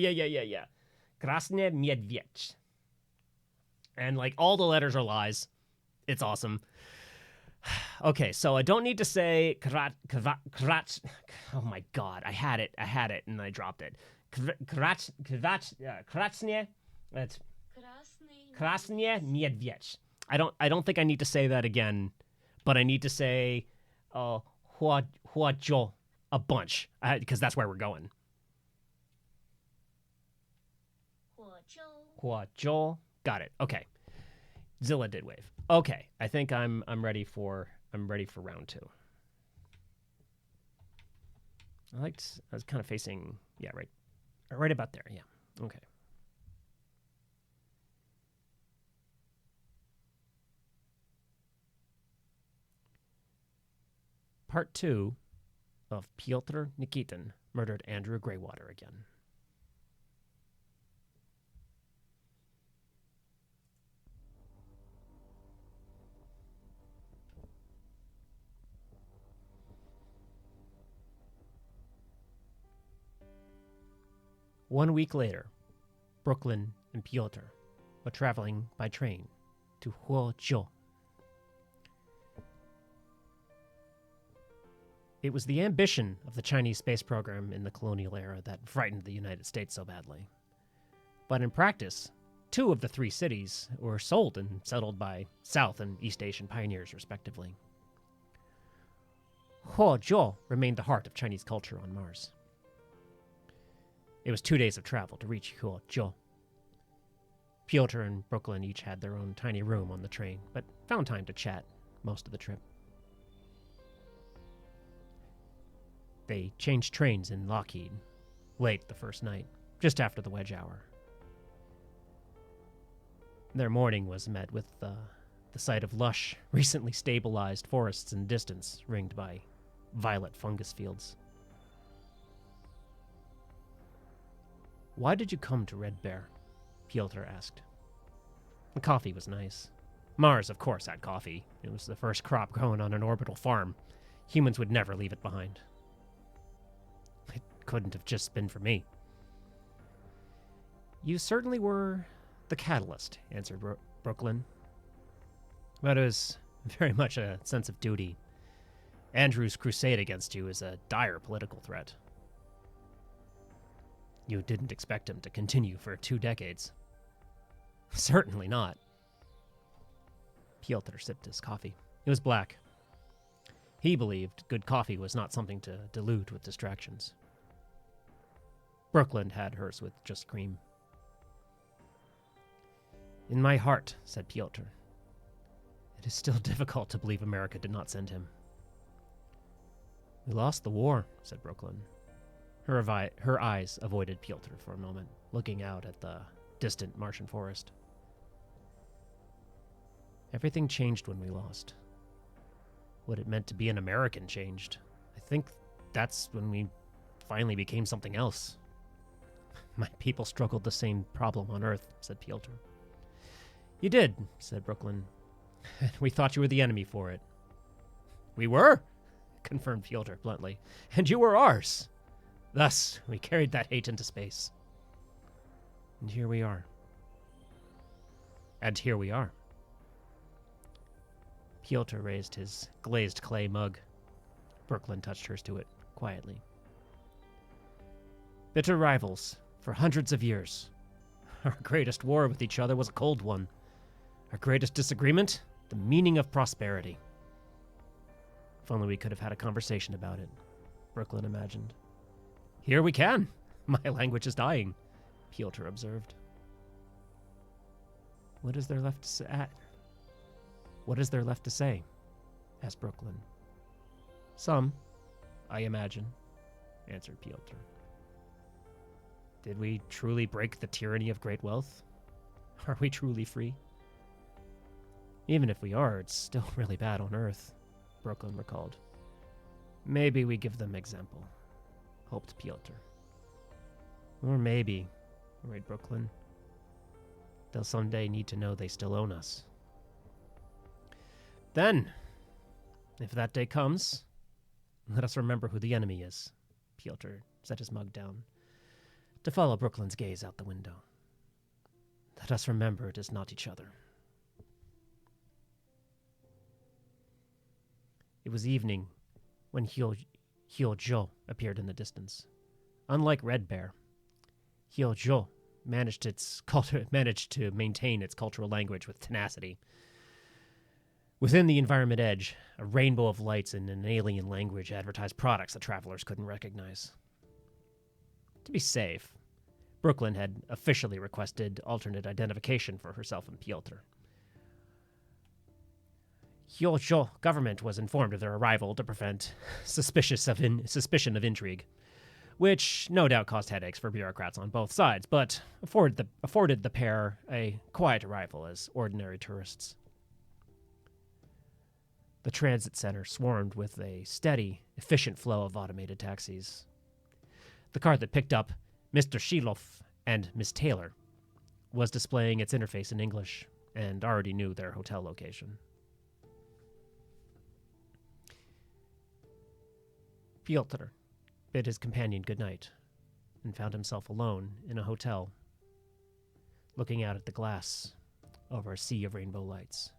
Krasnye Medvedev. And like all the letters are lies. It's awesome. Okay, so I don't need to say oh my god, I had it and I dropped it. Krasnye. That's Krasnye Medvedev. I don't think I need to say that again, but I need to say Huozhou a bunch because that's where we're going. Huozhou. Got it. Okay. Zilla did wave. Okay, I think I'm ready for round 2. I was kind of facing right about there. Yeah. Okay. Part 2 of Pyotr Nikitin murdered Andrew Graywater again. One week later, Brooklyn and Pyotr were traveling by train to Huozhou. It was the ambition of the Chinese space program in the colonial era that frightened the United States so badly. But in practice, 2 of the 3 cities were sold and settled by South and East Asian pioneers, respectively. Huozhou remained the heart of Chinese culture on Mars. It was 2 days of travel to reach Huozhou. Pyotr and Brooklyn each had their own tiny room on the train, but found time to chat most of the trip. They changed trains in Lockheed, late the first night, just after the wedge hour. Their morning was met with the sight of lush, recently stabilized forests in the distance, ringed by violet fungus fields. "Why did you come to Red Bear?" Pyotr asked. The coffee was nice. Mars, of course, had coffee. It was the first crop grown on an orbital farm. Humans would never leave it behind. It couldn't have just been for me. "You certainly were the catalyst," answered Brooklyn. "But it was very much a sense of duty. Andrew's crusade against you is a dire political threat." "You didn't expect him to continue for 2 decades?" "Certainly not." Pyotr sipped his coffee. It was black. He believed good coffee was not something to dilute with distractions. Brooklyn had hers with just cream. "In my heart," said Pyotr. "It is still difficult to believe America did not send him." "We lost the war," said Brooklyn. Her eyes avoided Pyotr for a moment, looking out at the distant Martian forest. "Everything changed when we lost. What it meant to be an American changed. I think that's when we finally became something else." "My people struggled the same problem on Earth," said Pyotr. "You did," said Brooklyn. "We thought you were the enemy for it." "We were," confirmed Pyotr bluntly. "And you were ours. Thus, we carried that hate into space. And here we are." "And here we are." Pyotr raised his glazed clay mug. Brooklyn touched hers to it quietly. Bitter rivals for hundreds of years. Our greatest war with each other was a cold one. Our greatest disagreement? The meaning of prosperity. If only we could have had a conversation about it, Brooklyn imagined. Here we can. My language is dying, Pyotr observed. What is there left to say? What is there left to say? Asked Brooklyn. Some, I imagine, answered Pyotr. Did we truly break the tyranny of great wealth? Are we truly free? Even if we are, it's still really bad on Earth, Brooklyn recalled. Maybe we give them example, hoped Pyotr. Or maybe, worried Brooklyn, they'll someday need to know they still own us. Then, if that day comes, let us remember who the enemy is, Pyotr set his mug down, to follow Brooklyn's gaze out the window. Let us remember it is not each other. It was evening when Hyo-jo appeared in the distance. Unlike Red Bear, Hyo-jo managed to maintain its cultural language with tenacity. Within the Environment Edge, a rainbow of lights in an alien language advertised products that travelers couldn't recognize. To be safe, Brooklyn had officially requested alternate identification for herself and Pyotr. Hyo-jo government was informed of their arrival to prevent suspicion of intrigue, which no doubt caused headaches for bureaucrats on both sides, but afforded the pair a quiet arrival as ordinary tourists. The transit center swarmed with a steady, efficient flow of automated taxis. The car that picked up Mr. Shiloff and Miss Taylor was displaying its interface in English and already knew their hotel location. Pyotr bid his companion good night and found himself alone in a hotel, looking out at the glass over a sea of rainbow lights.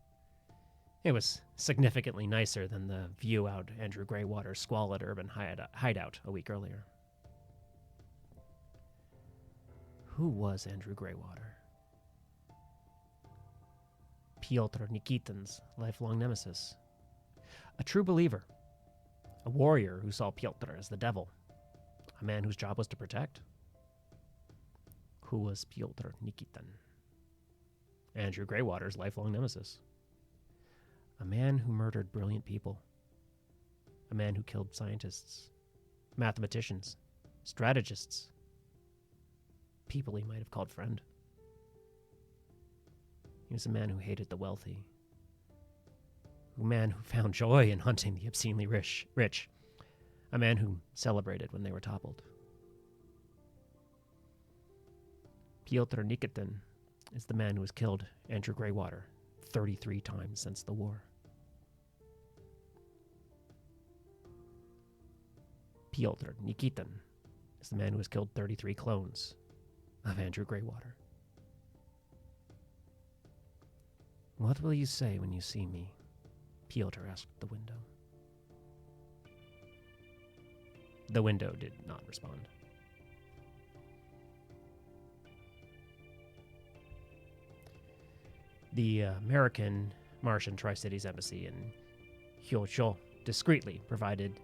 It was significantly nicer than the view out Andrew Graywater's squalid urban hideout a week earlier. Who was Andrew Graywater? Pyotr Nikitin's lifelong nemesis. A true believer. A warrior who saw Pyotr as the devil. A man whose job was to protect. Who was Pyotr Nikitin? Andrew Graywater's lifelong nemesis. A man who murdered brilliant people. A man who killed scientists, mathematicians, strategists, people he might have called friend. He was a man who hated the wealthy. A man who found joy in hunting the obscenely rich. A man who celebrated when they were toppled. Pyotr Nikitin is the man who has killed Andrew Graywater 33 times since the war. Pyotr Nikitin is the man who has killed 33 clones of Andrew Graywater. What will you say when you see me? Pyotr asked the window. The window did not respond. The American Martian Tri-Cities Embassy in Hyo-jo discreetly provided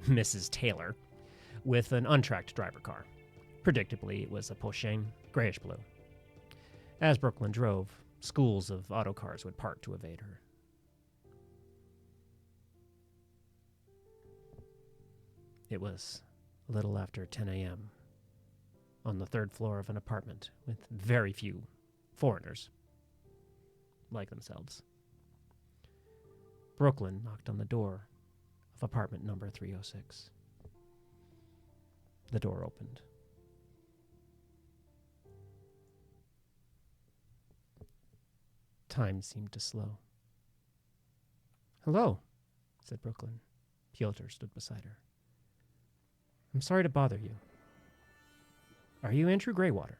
Mrs. Taylor with an untracked driver car. Predictably, it was a Porsche, grayish-blue. As Brooklyn drove, schools of autocars would park to evade her. It was a little after 10 a.m. on the third floor of an apartment with very few foreigners like themselves. Brooklyn knocked on the door of apartment number 306. The door opened. Time seemed to slow. "Hello," said Brooklyn. Pyotr stood beside her. "I'm sorry to bother you. Are you Andrew Graywater?"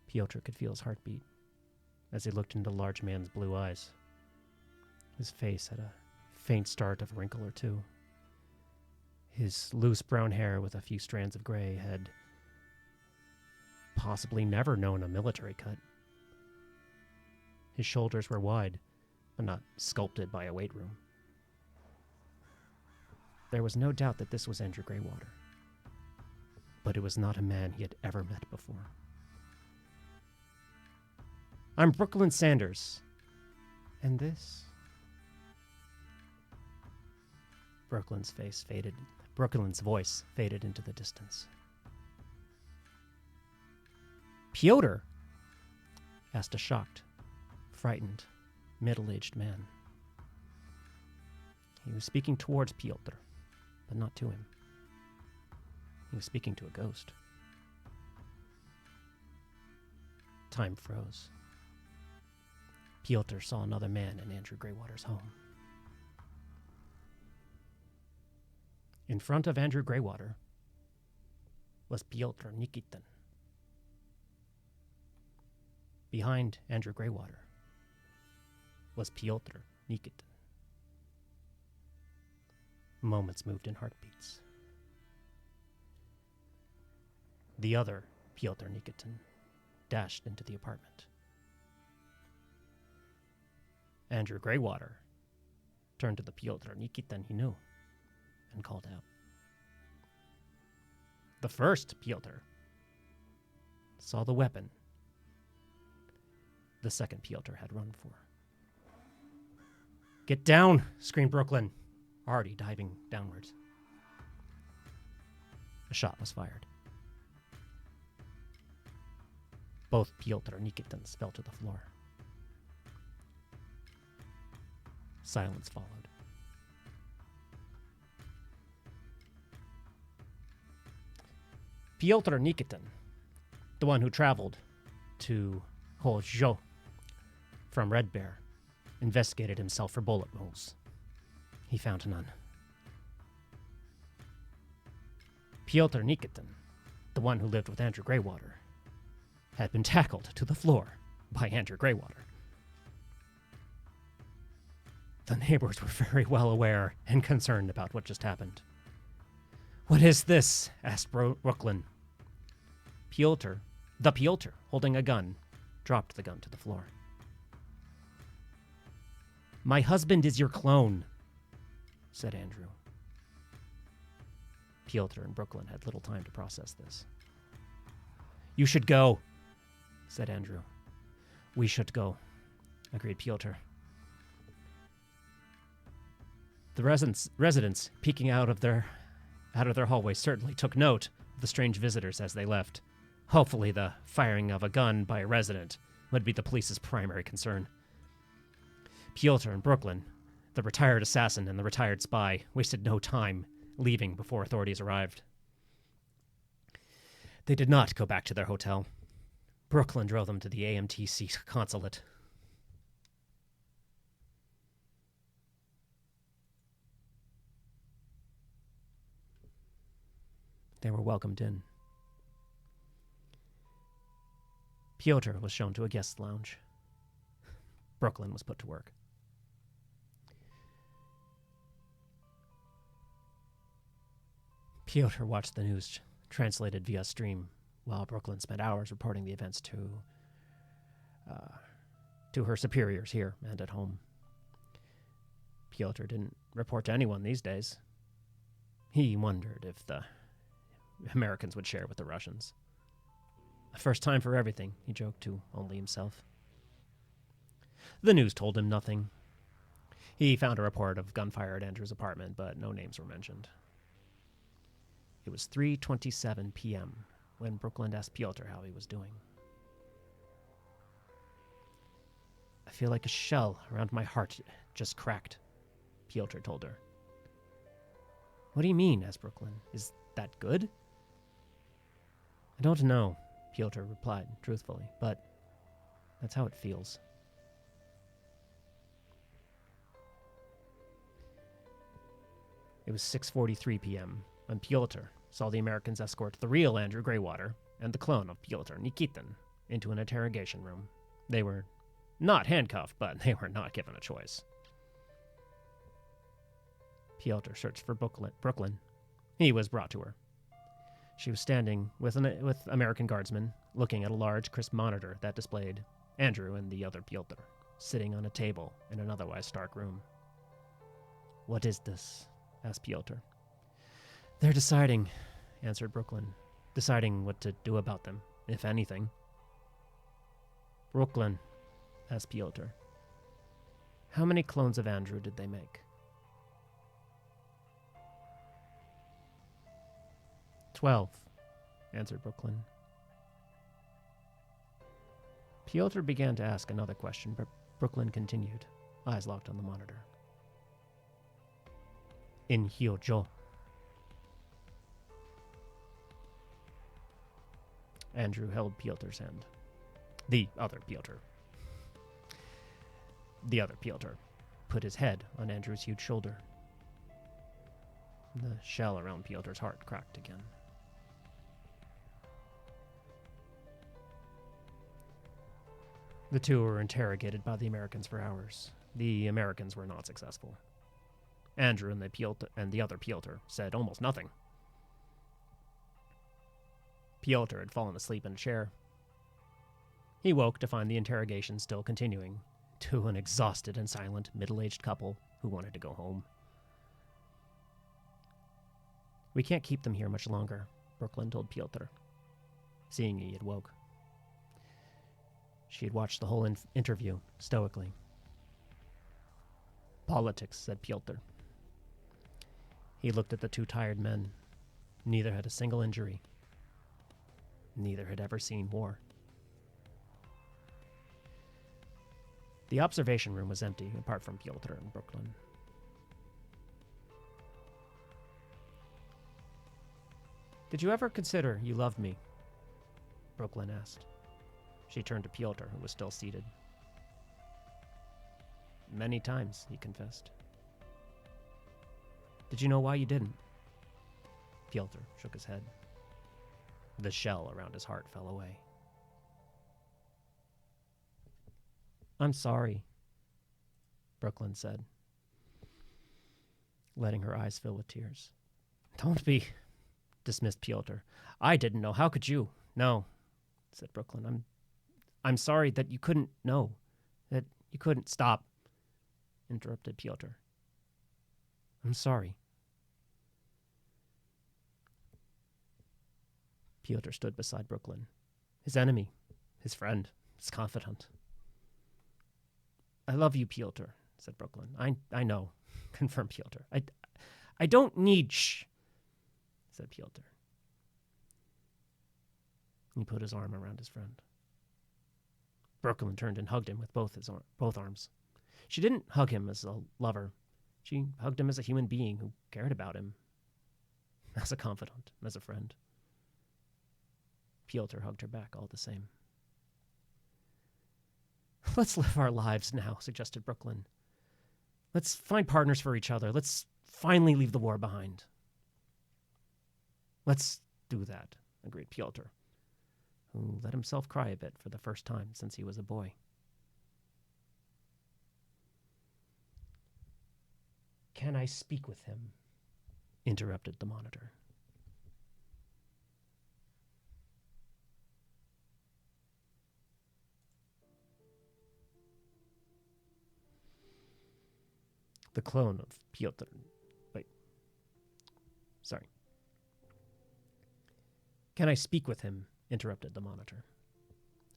Pyotr could feel his heartbeat as he looked into the large man's blue eyes. His face had a faint start of a wrinkle or two, His loose brown hair with a few strands of gray had possibly never known a military cut. His shoulders were wide, but not sculpted by a weight room. There was no doubt that this was Andrew Graywater, but it was not a man he had ever met before. "I'm Brooklyn Sanders. And this?" Brooklyn's voice faded into the distance. "Pyotr?" asked a shocked, frightened, middle-aged man. He was speaking towards Pyotr, but not to him. He was speaking to a ghost. Time froze. Pyotr saw another man in Andrew Graywater's home. In front of Andrew Graywater was Pyotr Nikitin. Behind Andrew Graywater was Pyotr Nikitin. Moments moved in heartbeats. The other Pyotr Nikitin dashed into the apartment. Andrew Graywater turned to the Pyotr Nikitin he knew and called out. The first Pyotr saw the weapon the second Pyotr had run for. "Get down!" screamed Brooklyn, already diving downwards. A shot was fired. Both Pyotr Nikitins fell to the floor. Silence followed. Pyotr Nikitin, the one who traveled to Hozhou from Red Bear, investigated himself for bullet holes. He found none. Pyotr Nikitin, the one who lived with Andrew Graywater, had been tackled to the floor by Andrew Graywater. The neighbors were very well aware and concerned about what just happened. "What is this?" asked Brooklyn. Pyotr, holding a gun, dropped the gun to the floor. "My husband is your clone," said Andrew. Pyotr and Brooklyn had little time to process this. "You should go," said Andrew. "We should go," agreed Pyotr. The residents peeking out of their hallway certainly took note of the strange visitors as they left. Hopefully the firing of a gun by a resident would be the police's primary concern. Pyotr and Brooklyn, the retired assassin and the retired spy, wasted no time leaving before authorities arrived. They did not go back to their hotel. Brooklyn drove them to the AMTC consulate. They were welcomed in. Pyotr was shown to a guest lounge. Brooklyn was put to work. Pyotr watched the news translated via stream, while Brooklyn spent hours reporting the events to her superiors here and at home. Pyotr didn't report to anyone these days. He wondered if the Americans would share with the Russians. A first time for everything, he joked to only himself. The news told him nothing. He found a report of gunfire at Andrew's apartment, but no names were mentioned. It was 3:27 p.m. when Brooklyn asked Pyotr how he was doing. "I feel like a shell around my heart just cracked," Pyotr told her. "What do you mean?" asked Brooklyn. "Is that good?" "I don't know," Pyotr replied truthfully, "but that's how it feels." It was 6:43 p.m. when Pyotr saw the Americans escort the real Andrew Graywater and the clone of Pyotr Nikitin into an interrogation room. They were not handcuffed, but they were not given a choice. Pyotr searched for Brooklyn, He was brought to her. She was standing with American guardsmen, looking at a large, crisp monitor that displayed Andrew and the other Pyotr, sitting on a table in an otherwise stark room. "What is this?" asked Pyotr. "They're deciding," answered Brooklyn. "Deciding what to do about them, if anything." "Brooklyn," asked Pyotr, "how many clones of Andrew did they make?" 12, answered Brooklyn. Pyotr began to ask another question, but Brooklyn continued, eyes locked on the monitor. "In Hyojo." Andrew held Pyotr's hand. The other Pyotr put his head on Andrew's huge shoulder. The shell around Pyotr's heart cracked again. The two were interrogated by the Americans for hours. The Americans were not successful. Andrew and the other Pyotr said almost nothing. Pyotr had fallen asleep in a chair. He woke to find the interrogation still continuing to an exhausted and silent middle-aged couple who wanted to go home. "We can't keep them here much longer," Brooklyn told Pyotr, seeing he had woke. She had watched the whole interview stoically. "Politics," said Pyotr. He looked at the two tired men. Neither had a single injury. Neither had ever seen war. The observation room was empty, apart from Pyotr and Brooklyn. "Did you ever consider you loved me?" Brooklyn asked. She turned to Pyotr, who was still seated. "Many times," he confessed. "Did you know why you didn't?" Pyotr shook his head. The shell around his heart fell away. "I'm sorry," Brooklyn said, letting her eyes fill with tears. "Don't be," dismissed Pyotr. "I didn't know. How could you?" "No," said Brooklyn. I'm sorry that you couldn't know. That you couldn't stop," interrupted Pyotr. "I'm sorry." Pyotr stood beside Brooklyn, his enemy, his friend, his confidant. "I love you, Pyotr," said Brooklyn. I know," confirmed Pyotr. I don't need shh," said Pyotr. He put his arm around his friend. Brooklyn turned and hugged him with both arms. She didn't hug him as a lover. She hugged him as a human being who cared about him, as a confidant, as a friend. Pyotr hugged her back all the same. "Let's live our lives now," suggested Brooklyn. "Let's find partners for each other. Let's finally leave the war behind." "Let's do that," agreed Pyotr, who let himself cry a bit for the first time since he was a boy. "Can I speak with him?" interrupted the monitor. The clone of Pyotr. "Can I speak with him?" interrupted the monitor.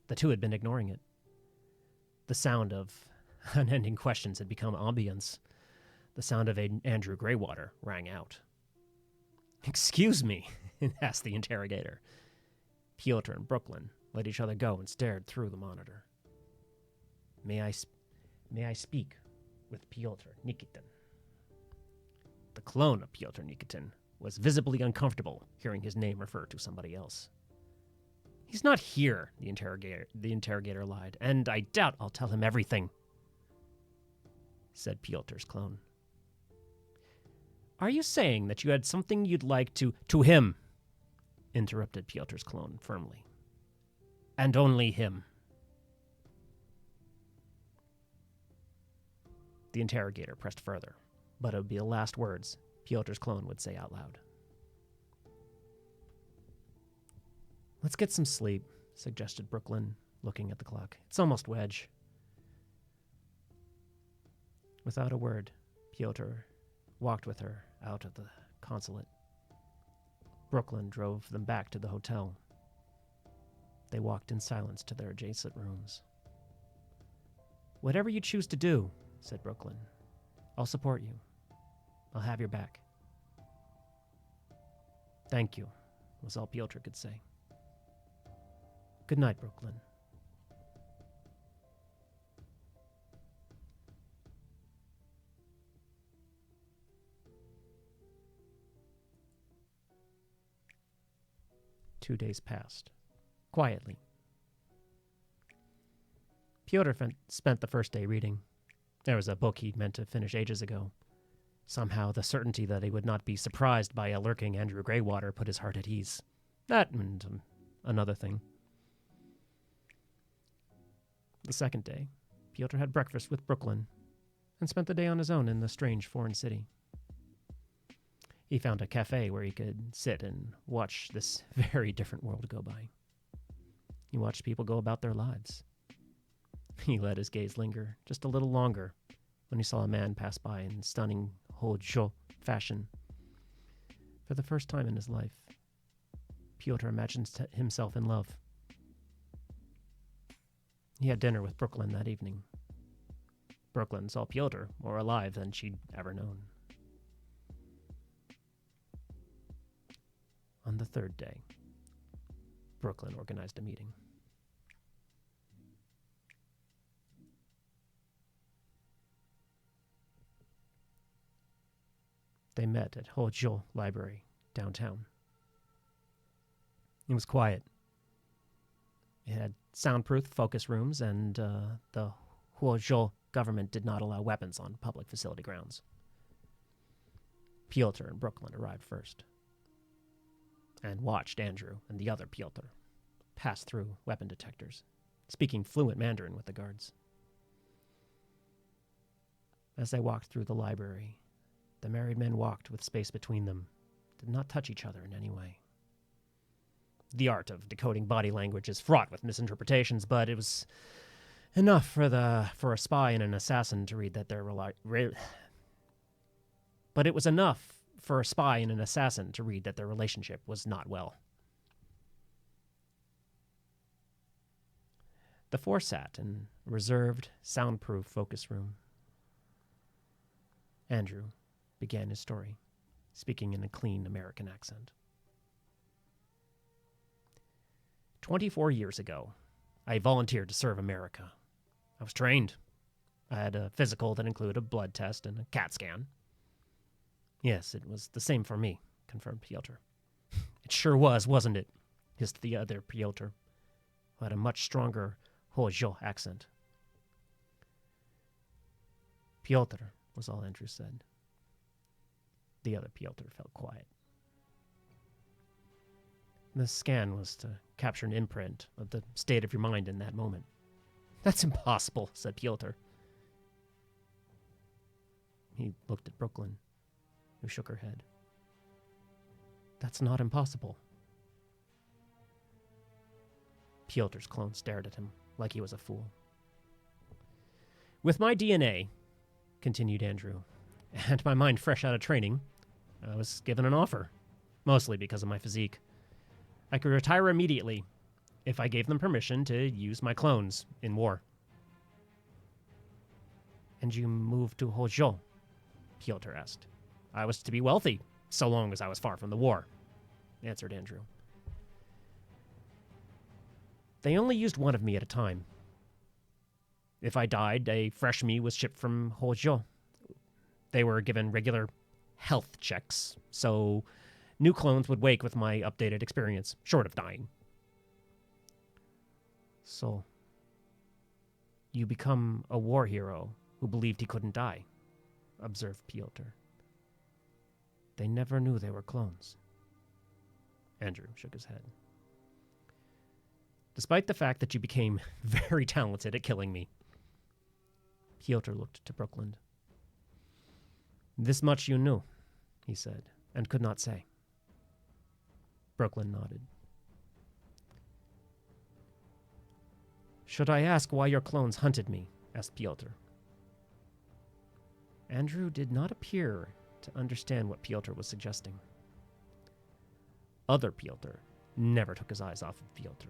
The two had been ignoring it. The sound of unending questions had become ambience. The sound of Andrew Graywater rang out. "Excuse me," asked the interrogator. Pyotr and Brooklyn let each other go and stared through the monitor. May I speak with Pyotr Nikitin?" The clone of Pyotr Nikitin was visibly uncomfortable hearing his name referred to somebody else. "He's not here," the interrogator lied, "and I doubt I'll tell him everything," said Pyotr's clone. "Are you saying that you had something you'd like to him?" interrupted Pyotr's clone firmly. "And only him." The interrogator pressed further, but it would be the last words Pyotr's clone would say out loud. Let's get some sleep, suggested Brooklyn, looking at the clock. It's almost wedge. Without a word, Pyotr walked with her out of the consulate. Brooklyn drove them back to the hotel. They walked in silence to their adjacent rooms. Whatever you choose to do, said Brooklyn, I'll support you. I'll have your back. Thank you, was all Pyotr could say. Good night, Brooklyn. Two days passed, quietly. Pyotr spent the first day reading. There was a book he'd meant to finish ages ago. Somehow the certainty that he would not be surprised by a lurking Andrew Graywater put his heart at ease. That and another thing. The second day, Pyotr had breakfast with Brooklyn and spent the day on his own in the strange foreign city. He found a cafe where he could sit and watch this very different world go by. He watched people go about their lives. He let his gaze linger just a little longer when he saw a man pass by in stunning Hojo fashion. For the first time in his life, Pyotr imagined himself in love. He had dinner with Brooklyn that evening. Brooklyn saw Pyotr more alive than she'd ever known. On the third day, Brooklyn organized a meeting. They met at Hojo Library, downtown. It was quiet. It had soundproof focus rooms, and the Hojo government did not allow weapons on public facility grounds. Pyotr and Brooklyn arrived first, and watched Andrew and the other Pyotr pass through weapon detectors, speaking fluent Mandarin with the guards. As they walked through the library, the married men walked with space between them, did not touch each other in any way. The art of decoding body language is fraught with misinterpretations, but it was enough for a spy and an assassin to read that their relationship was not well. The four sat in a reserved, soundproof focus room. Andrew began his story, speaking in a clean American accent. 24 years ago, I volunteered to serve America. I was trained. I had a physical that included a blood test and a CAT scan. Yes, it was the same for me, confirmed Pyotr. It sure was, wasn't it? Hissed the other Pyotr, who had a much stronger Hojo accent. Pyotr, was all Andrew said. The other Pyotr felt quiet. The scan was to capture an imprint of the state of your mind in that moment. That's impossible, said Pyotr. He looked at Brooklyn, who shook her head. That's not impossible. Pyotr's clone stared at him like he was a fool. With my DNA, continued Andrew, and my mind fresh out of training, I was given an offer, mostly because of my physique. I could retire immediately if I gave them permission to use my clones in war. And you moved to Hojo? Pyotr asked. I was to be wealthy, so long as I was far from the war, answered Andrew. They only used one of me at a time. If I died, a fresh me was shipped from Hojo. They were given regular health checks, so new clones would wake with my updated experience, short of dying. So, you become a war hero who believed he couldn't die, observed Pyotr. They never knew they were clones. Andrew shook his head. Despite the fact that you became very talented at killing me. Pyotr looked to Brooklyn. This much you knew, he said, and could not say. Brooklyn nodded. Should I ask why your clones hunted me? Asked Pyotr. Andrew did not appear to understand what Pyotr was suggesting. Other Pyotr never took his eyes off of Pyotr.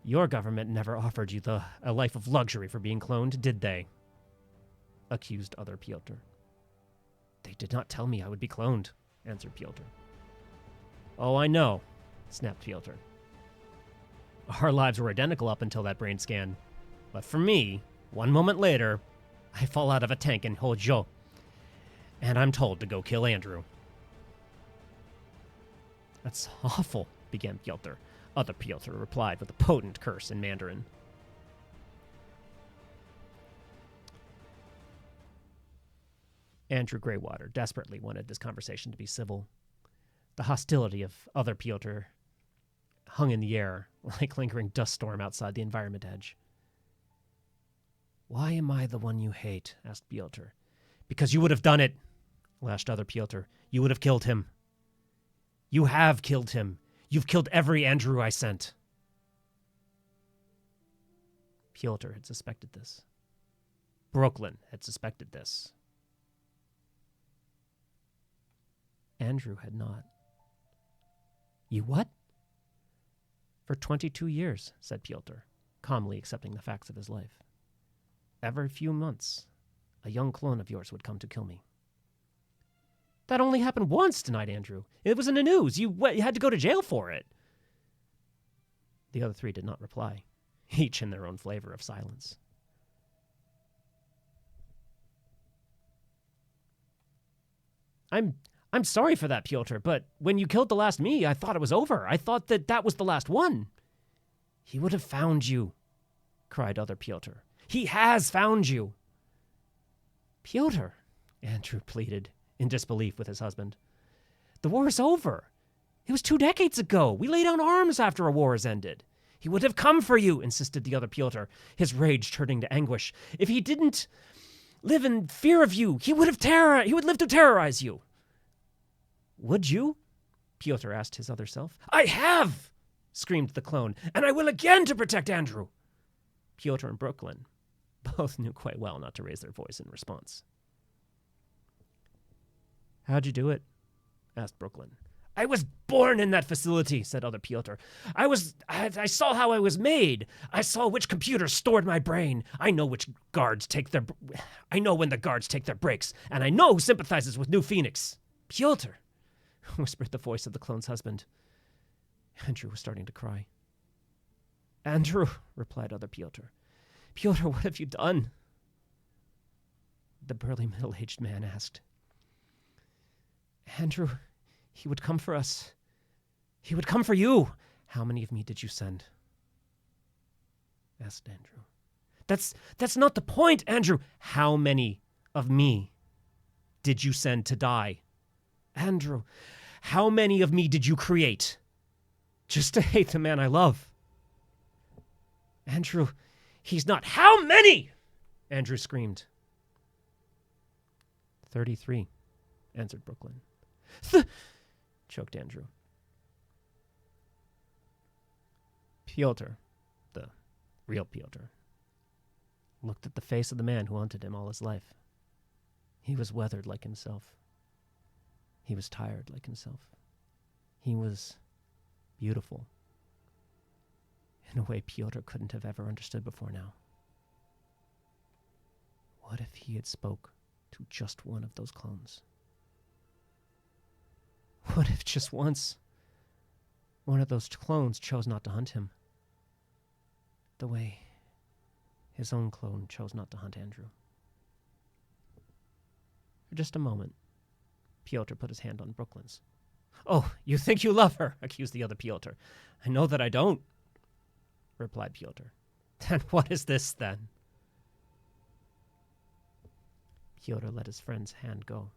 Your government never offered you a life of luxury for being cloned, did they? Accused other Pyotr. They did not tell me I would be cloned, answered Pyotr. Oh, I know, snapped Pyotr. Our lives were identical up until that brain scan. But for me, 1 moment later, I fall out of a tank in Hozhou, and I'm told to go kill Andrew. That's awful, began Pyotr. Other Pyotr replied with a potent curse in Mandarin. Andrew Graywater desperately wanted this conversation to be civil. The hostility of other Pyotr hung in the air like lingering dust storm outside the environment edge. Why am I the one you hate? Asked Pyotr. Because you would have done it, lashed other Pyotr. You would have killed him. You have killed him. You've killed every Andrew I sent. Pyotr had suspected this. Brooklyn had suspected this. Andrew had not. You what? For 22 years, said Pyotr, calmly accepting the facts of his life. Every few months, a young clone of yours would come to kill me. That only happened once, denied Andrew. It was in the news. You had to go to jail for it. The other three did not reply, each in their own flavor of silence. I'm sorry for that, Pyotr, but when you killed the last me, I thought it was over. I thought that was the last one. He would have found you, cried other Pyotr. He has found you. Pyotr, Andrew pleaded, in disbelief with his husband. The war is over. It was 2 decades ago. We lay down arms after a war has ended. He would have come for you, insisted the other Pyotr, his rage turning to anguish. If he didn't live in fear of you, he would live to terrorize you. Would you? Pyotr asked his other self. I have, screamed the clone, and I will again to protect Andrew. Pyotr and Brooklyn both knew quite well not to raise their voice in response. How'd you do it? Asked Brooklyn. I was born in that facility, said other Pyotr. I saw how I was made. I saw which computers stored my brain. I know when the guards take their breaks, and I know who sympathizes with New Phoenix. Pyotr, whispered the voice of the clone's husband. Andrew was starting to cry. Andrew, replied other Pyotr. Pyotr, what have you done? The burly middle-aged man asked. Andrew, he would come for us. He would come for you. How many of me did you send? Asked Andrew. That's not the point, Andrew. How many of me did you send to die? Andrew, how many of me did you create? Just to hate the man I love. Andrew, he's not. How many? Andrew screamed. 33, answered Brooklyn. Choked Andrew. Pyotr, the real Pyotr, looked at the face of the man who haunted him all his life. He was weathered like himself. He was tired like himself. He was beautiful in a way Pyotr couldn't have ever understood before now. What if he had spoke to just one of those clones? What if just once one of those clones chose not to hunt him? The way his own clone chose not to hunt Andrew. For just a moment, Pyotr put his hand on Brooklyn's. Oh, you think you love her, accused the other Pyotr. I know that I don't, replied Pyotr. Then what is this, then? Pyotr let his friend's hand go.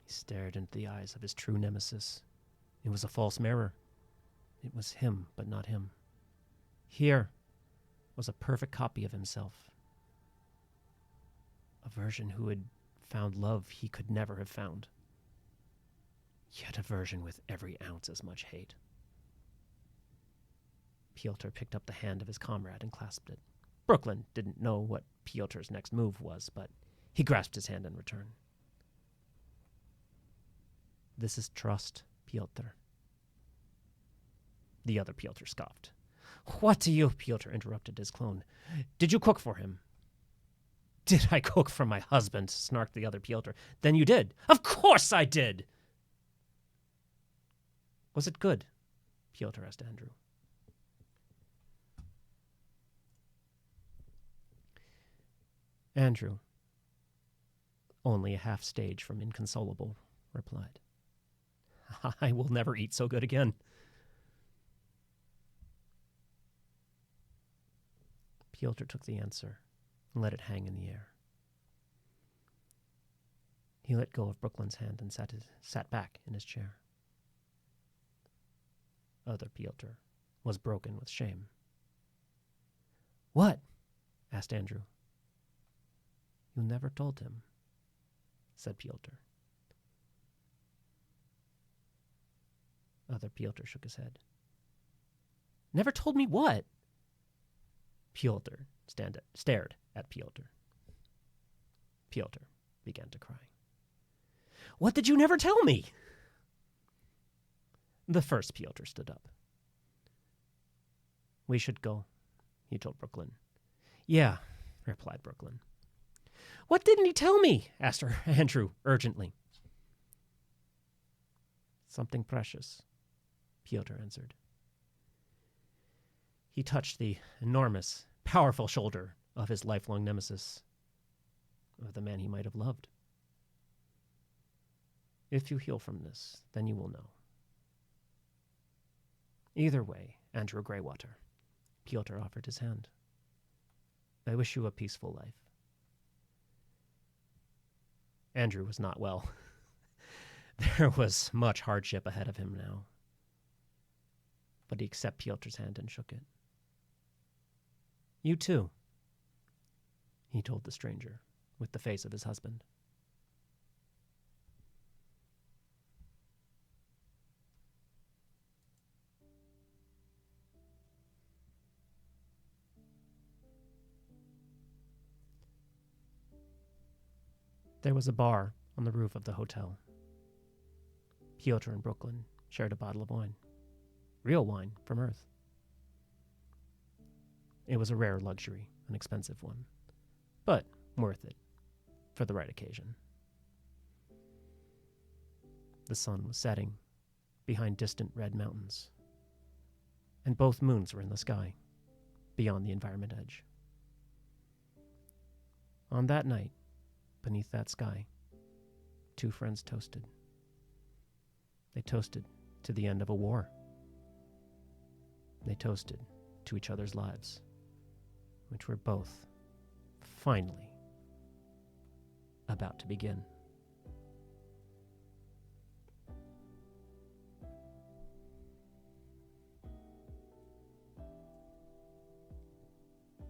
He stared into the eyes of his true nemesis. It was a false mirror. It was him, but not him. Here was a perfect copy of himself. A version who had found love he could never have found. Yet a version with every ounce as much hate. Pyotr picked up the hand of his comrade and clasped it. Brooklyn didn't know what Pyotr's next move was, but he grasped his hand in return. This is trust, Pyotr. The other Pyotr scoffed. What do you, Pyotr interrupted his clone. Did you cook for him? Did I cook for my husband? Snarked the other Pyotr. Then you did. Of course I did! Was it good? Pyotr asked Andrew. Andrew, only a half stage from inconsolable, replied. I will never eat so good again. Pyotr took the answer and let it hang in the air. He let go of Brooklyn's hand and sat back in his chair. Other Pyotr was broken with shame. What? Asked Andrew. You never told him, said Pyotr. Other Pyotr shook his head. Never told me what? Pyotr stared at Pyotr. Pyotr began to cry. What did you never tell me? The first Pyotr stood up. We should go, he told Brooklyn. Yeah, replied Brooklyn. What didn't he tell me? Asked Andrew urgently. Something precious, Pyotr answered. He touched the enormous, powerful shoulder of his lifelong nemesis, of the man he might have loved. If you heal from this, then you will know. Either way, Andrew Graywater, Pyotr offered his hand. I wish you a peaceful life. Andrew was not well. There was much hardship ahead of him now. But he accepted Pyotr's hand and shook it. You too, he told the stranger, with the face of his husband. There was a bar on the roof of the hotel. Pyotr and Brooklyn shared a bottle of wine. Real wine from Earth. It was a rare luxury, an expensive one, but worth it for the right occasion. The sun was setting behind distant red mountains, and both moons were in the sky, beyond the environment edge. On that night, beneath that sky, two friends toasted. They toasted to the end of a war. They toasted to each other's lives, which were both, finally, about to begin.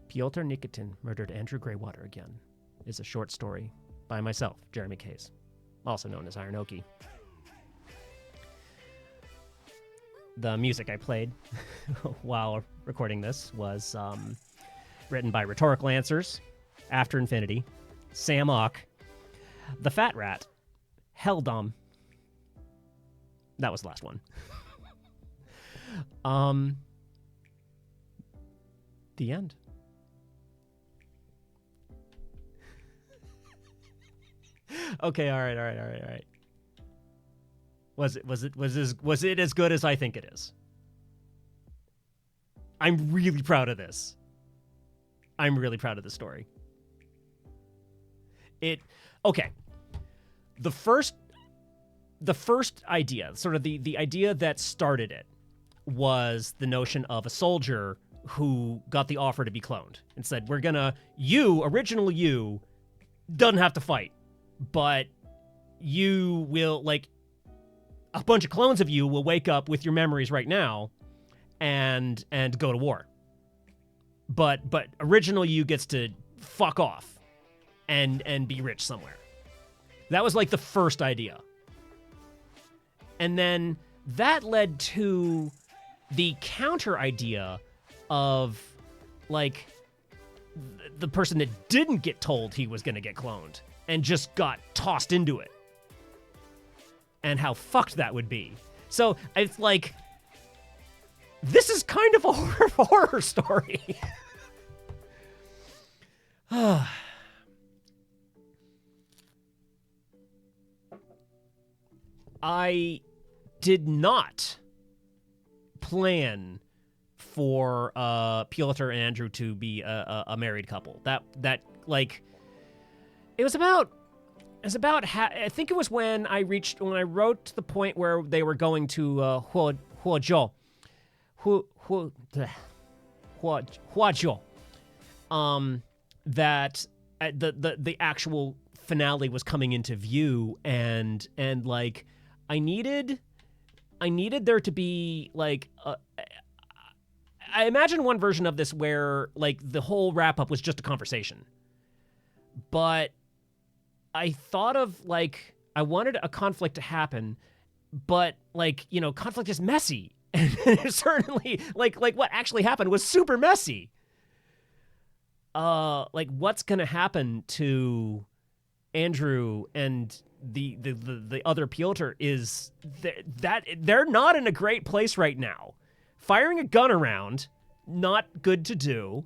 Pyotr Nikitin Murdered Andrew Graywater Again is a short story by myself, Jeremy Case, also known as IronOhki. The music I played while recording this was written by Rhetorical Answers, After Infinity, Sam Ock, The Fat Rat, Helldom. That was the last one. The end. Okay, all right. Was it as good as I think it is? I'm really proud of this. I'm really proud of this story. Okay. The first idea, sort of the idea that started it, was the notion of a soldier who got the offer to be cloned and said, original you, doesn't have to fight, but you will, like, a bunch of clones of you will wake up with your memories right now and go to war. But original you gets to fuck off and be rich somewhere. That was like the first idea. And then that led to the counter idea of, like, the person that didn't get told he was going to get cloned and just got tossed into it. And how fucked that would be. So it's like, this is kind of a horror story. I did not plan for Pyotr and Andrew to be a married couple. That like, it was about I think it was when I wrote to the point where they were going to Huazhou, that the actual finale was coming into view, and like I needed there to be like I imagine one version of this where like the whole wrap up was just a conversation, but I thought of like I wanted a conflict to happen, but like, you know, conflict is messy, and certainly like what actually happened was super messy. Like what's gonna happen to Andrew and the other Pyotr is that they're not in a great place right now. Firing a gun around, not good to do.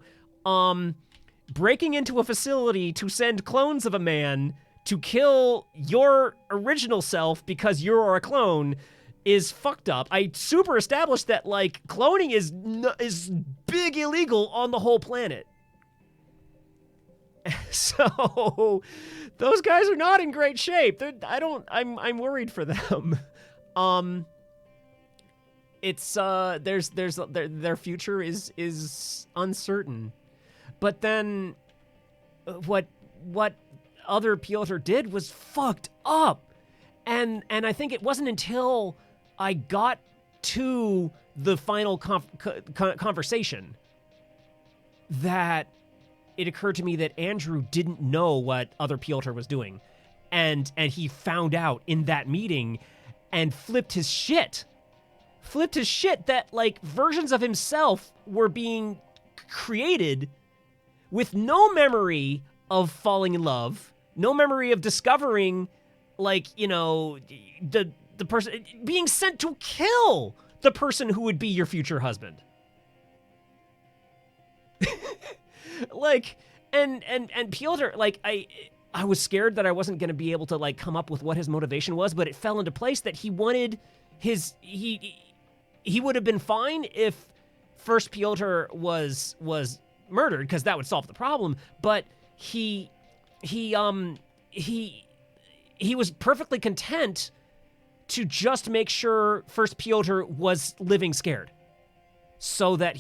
Breaking into a facility to send clones of a man to kill your original self because you're a clone is fucked up. I super established that like cloning is big illegal on the whole planet. So those guys are not in great shape. I'm worried for them. It's their future is uncertain. But then what other Pyotr did was fucked up. And I think it wasn't until I got to the final conversation that it occurred to me that Andrew didn't know what other Pyotr was doing. And he found out in that meeting and flipped his shit that like versions of himself were being created with no memory of falling in love, no memory of discovering, like, you know, the person being sent to kill the person who would be your future husband. Like, and Pyotr, like, I was scared that I wasn't going to be able to like come up with what his motivation was, but it fell into place that he wanted he would have been fine if first Pyotr was murdered, because that would solve the problem, but he was perfectly content to just make sure first Pyotr was living scared. So that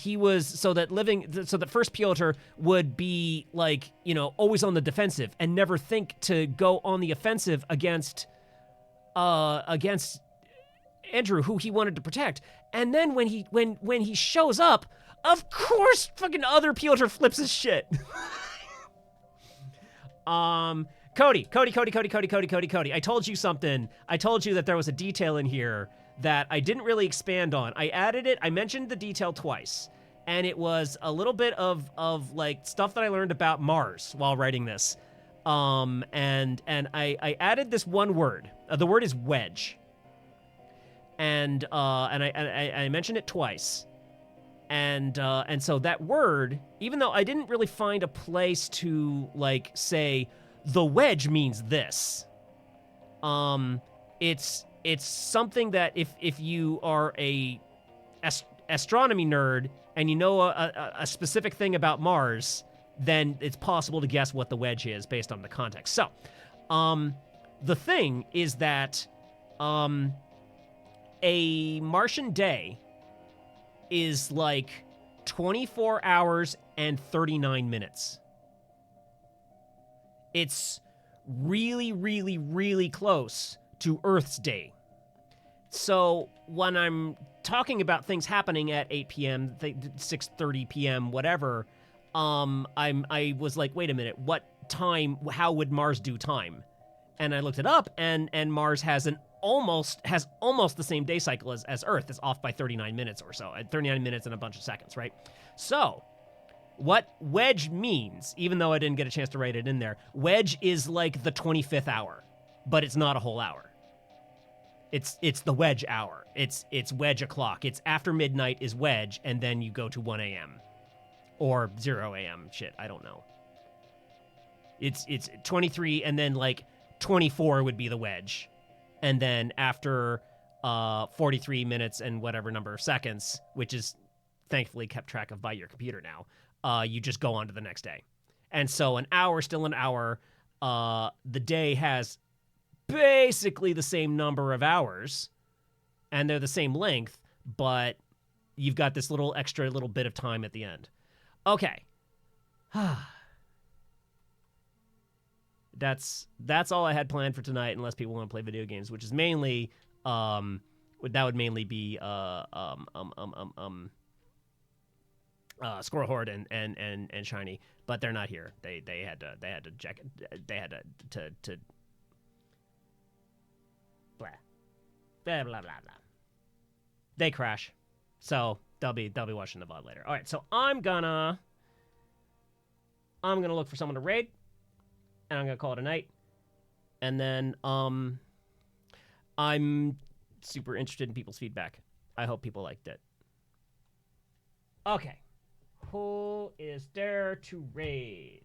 first Pyotr would be like, you know, always on the defensive and never think to go on the offensive against Andrew, who he wanted to protect. And then when he shows up, of course fucking other Pyotr flips his shit. Cody. I told you something. I told you that there was a detail in here that I didn't really expand on. I added it. I mentioned the detail twice, and it was a little bit of like stuff that I learned about Mars while writing this. And I added this one word. The word is wedge. And I mentioned it twice. And so that word, even though I didn't really find a place to like say the wedge means this, it's something that if you are a astronomy nerd and you know a specific thing about Mars, then it's possible to guess what the wedge is based on the context. So, the thing is that a Martian day is like 24 hours and 39 minutes. It's really, really, really close to Earth's day. So when I'm talking about things happening at 8 p.m., 6:30 p.m., whatever, I was like, wait a minute, what time, how would Mars do time? And I looked it up, and Mars has an has almost the same day cycle as Earth. It's off by 39 minutes or so, 39 minutes and a bunch of seconds, right? So what wedge means, even though I didn't get a chance to write it in there, wedge is like the 25th hour, but it's not a whole hour. It's the wedge hour. It's wedge o'clock. It's after midnight is wedge, and then you go to 1 a.m. or 0 a.m. Shit, I don't know. It's 23, and then like 24 would be the wedge, and then after 43 minutes and whatever number of seconds, which is thankfully kept track of by your computer now, you just go on to the next day. And so an hour, still an hour. The day has basically the same number of hours, and they're the same length, but you've got this little extra little bit of time at the end. Okay. That's all I had planned for tonight, unless people want to play video games, which is mainly that would mainly be Squirrel Horde and Shiny, but they're not here. They had to blah blah blah blah blah. They crash, so they'll be watching the VOD later. All right, so I'm gonna look for someone to raid, and I'm gonna call it a night. And then I'm super interested in people's feedback. I hope people liked it. Okay. Who is there to raid?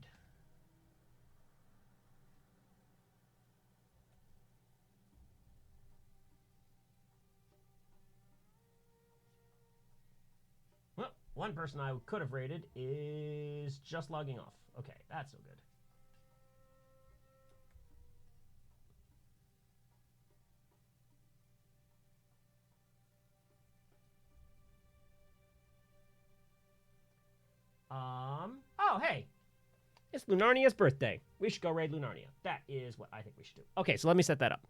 Well, one person I could have raided is just logging off. Okay, that's so good. Oh, hey. It's Lunarnia's birthday. We should go raid Lunarnia. That is what I think we should do. Okay, so let me set that up.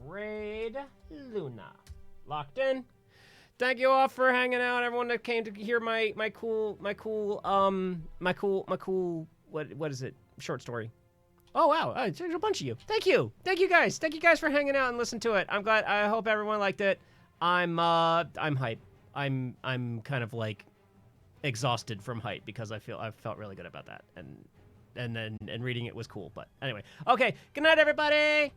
Raid Luna. Locked in. Thank you all for hanging out. Everyone that came to hear my cool what is it? Short story. Oh wow, there's a bunch of you. Thank you guys. Thank you guys for hanging out and listening to it. I'm glad. I hope everyone liked it. I'm hype. I'm kind of like exhausted from hype because I felt really good about that, and reading it was cool. But anyway, okay. Good night, everybody.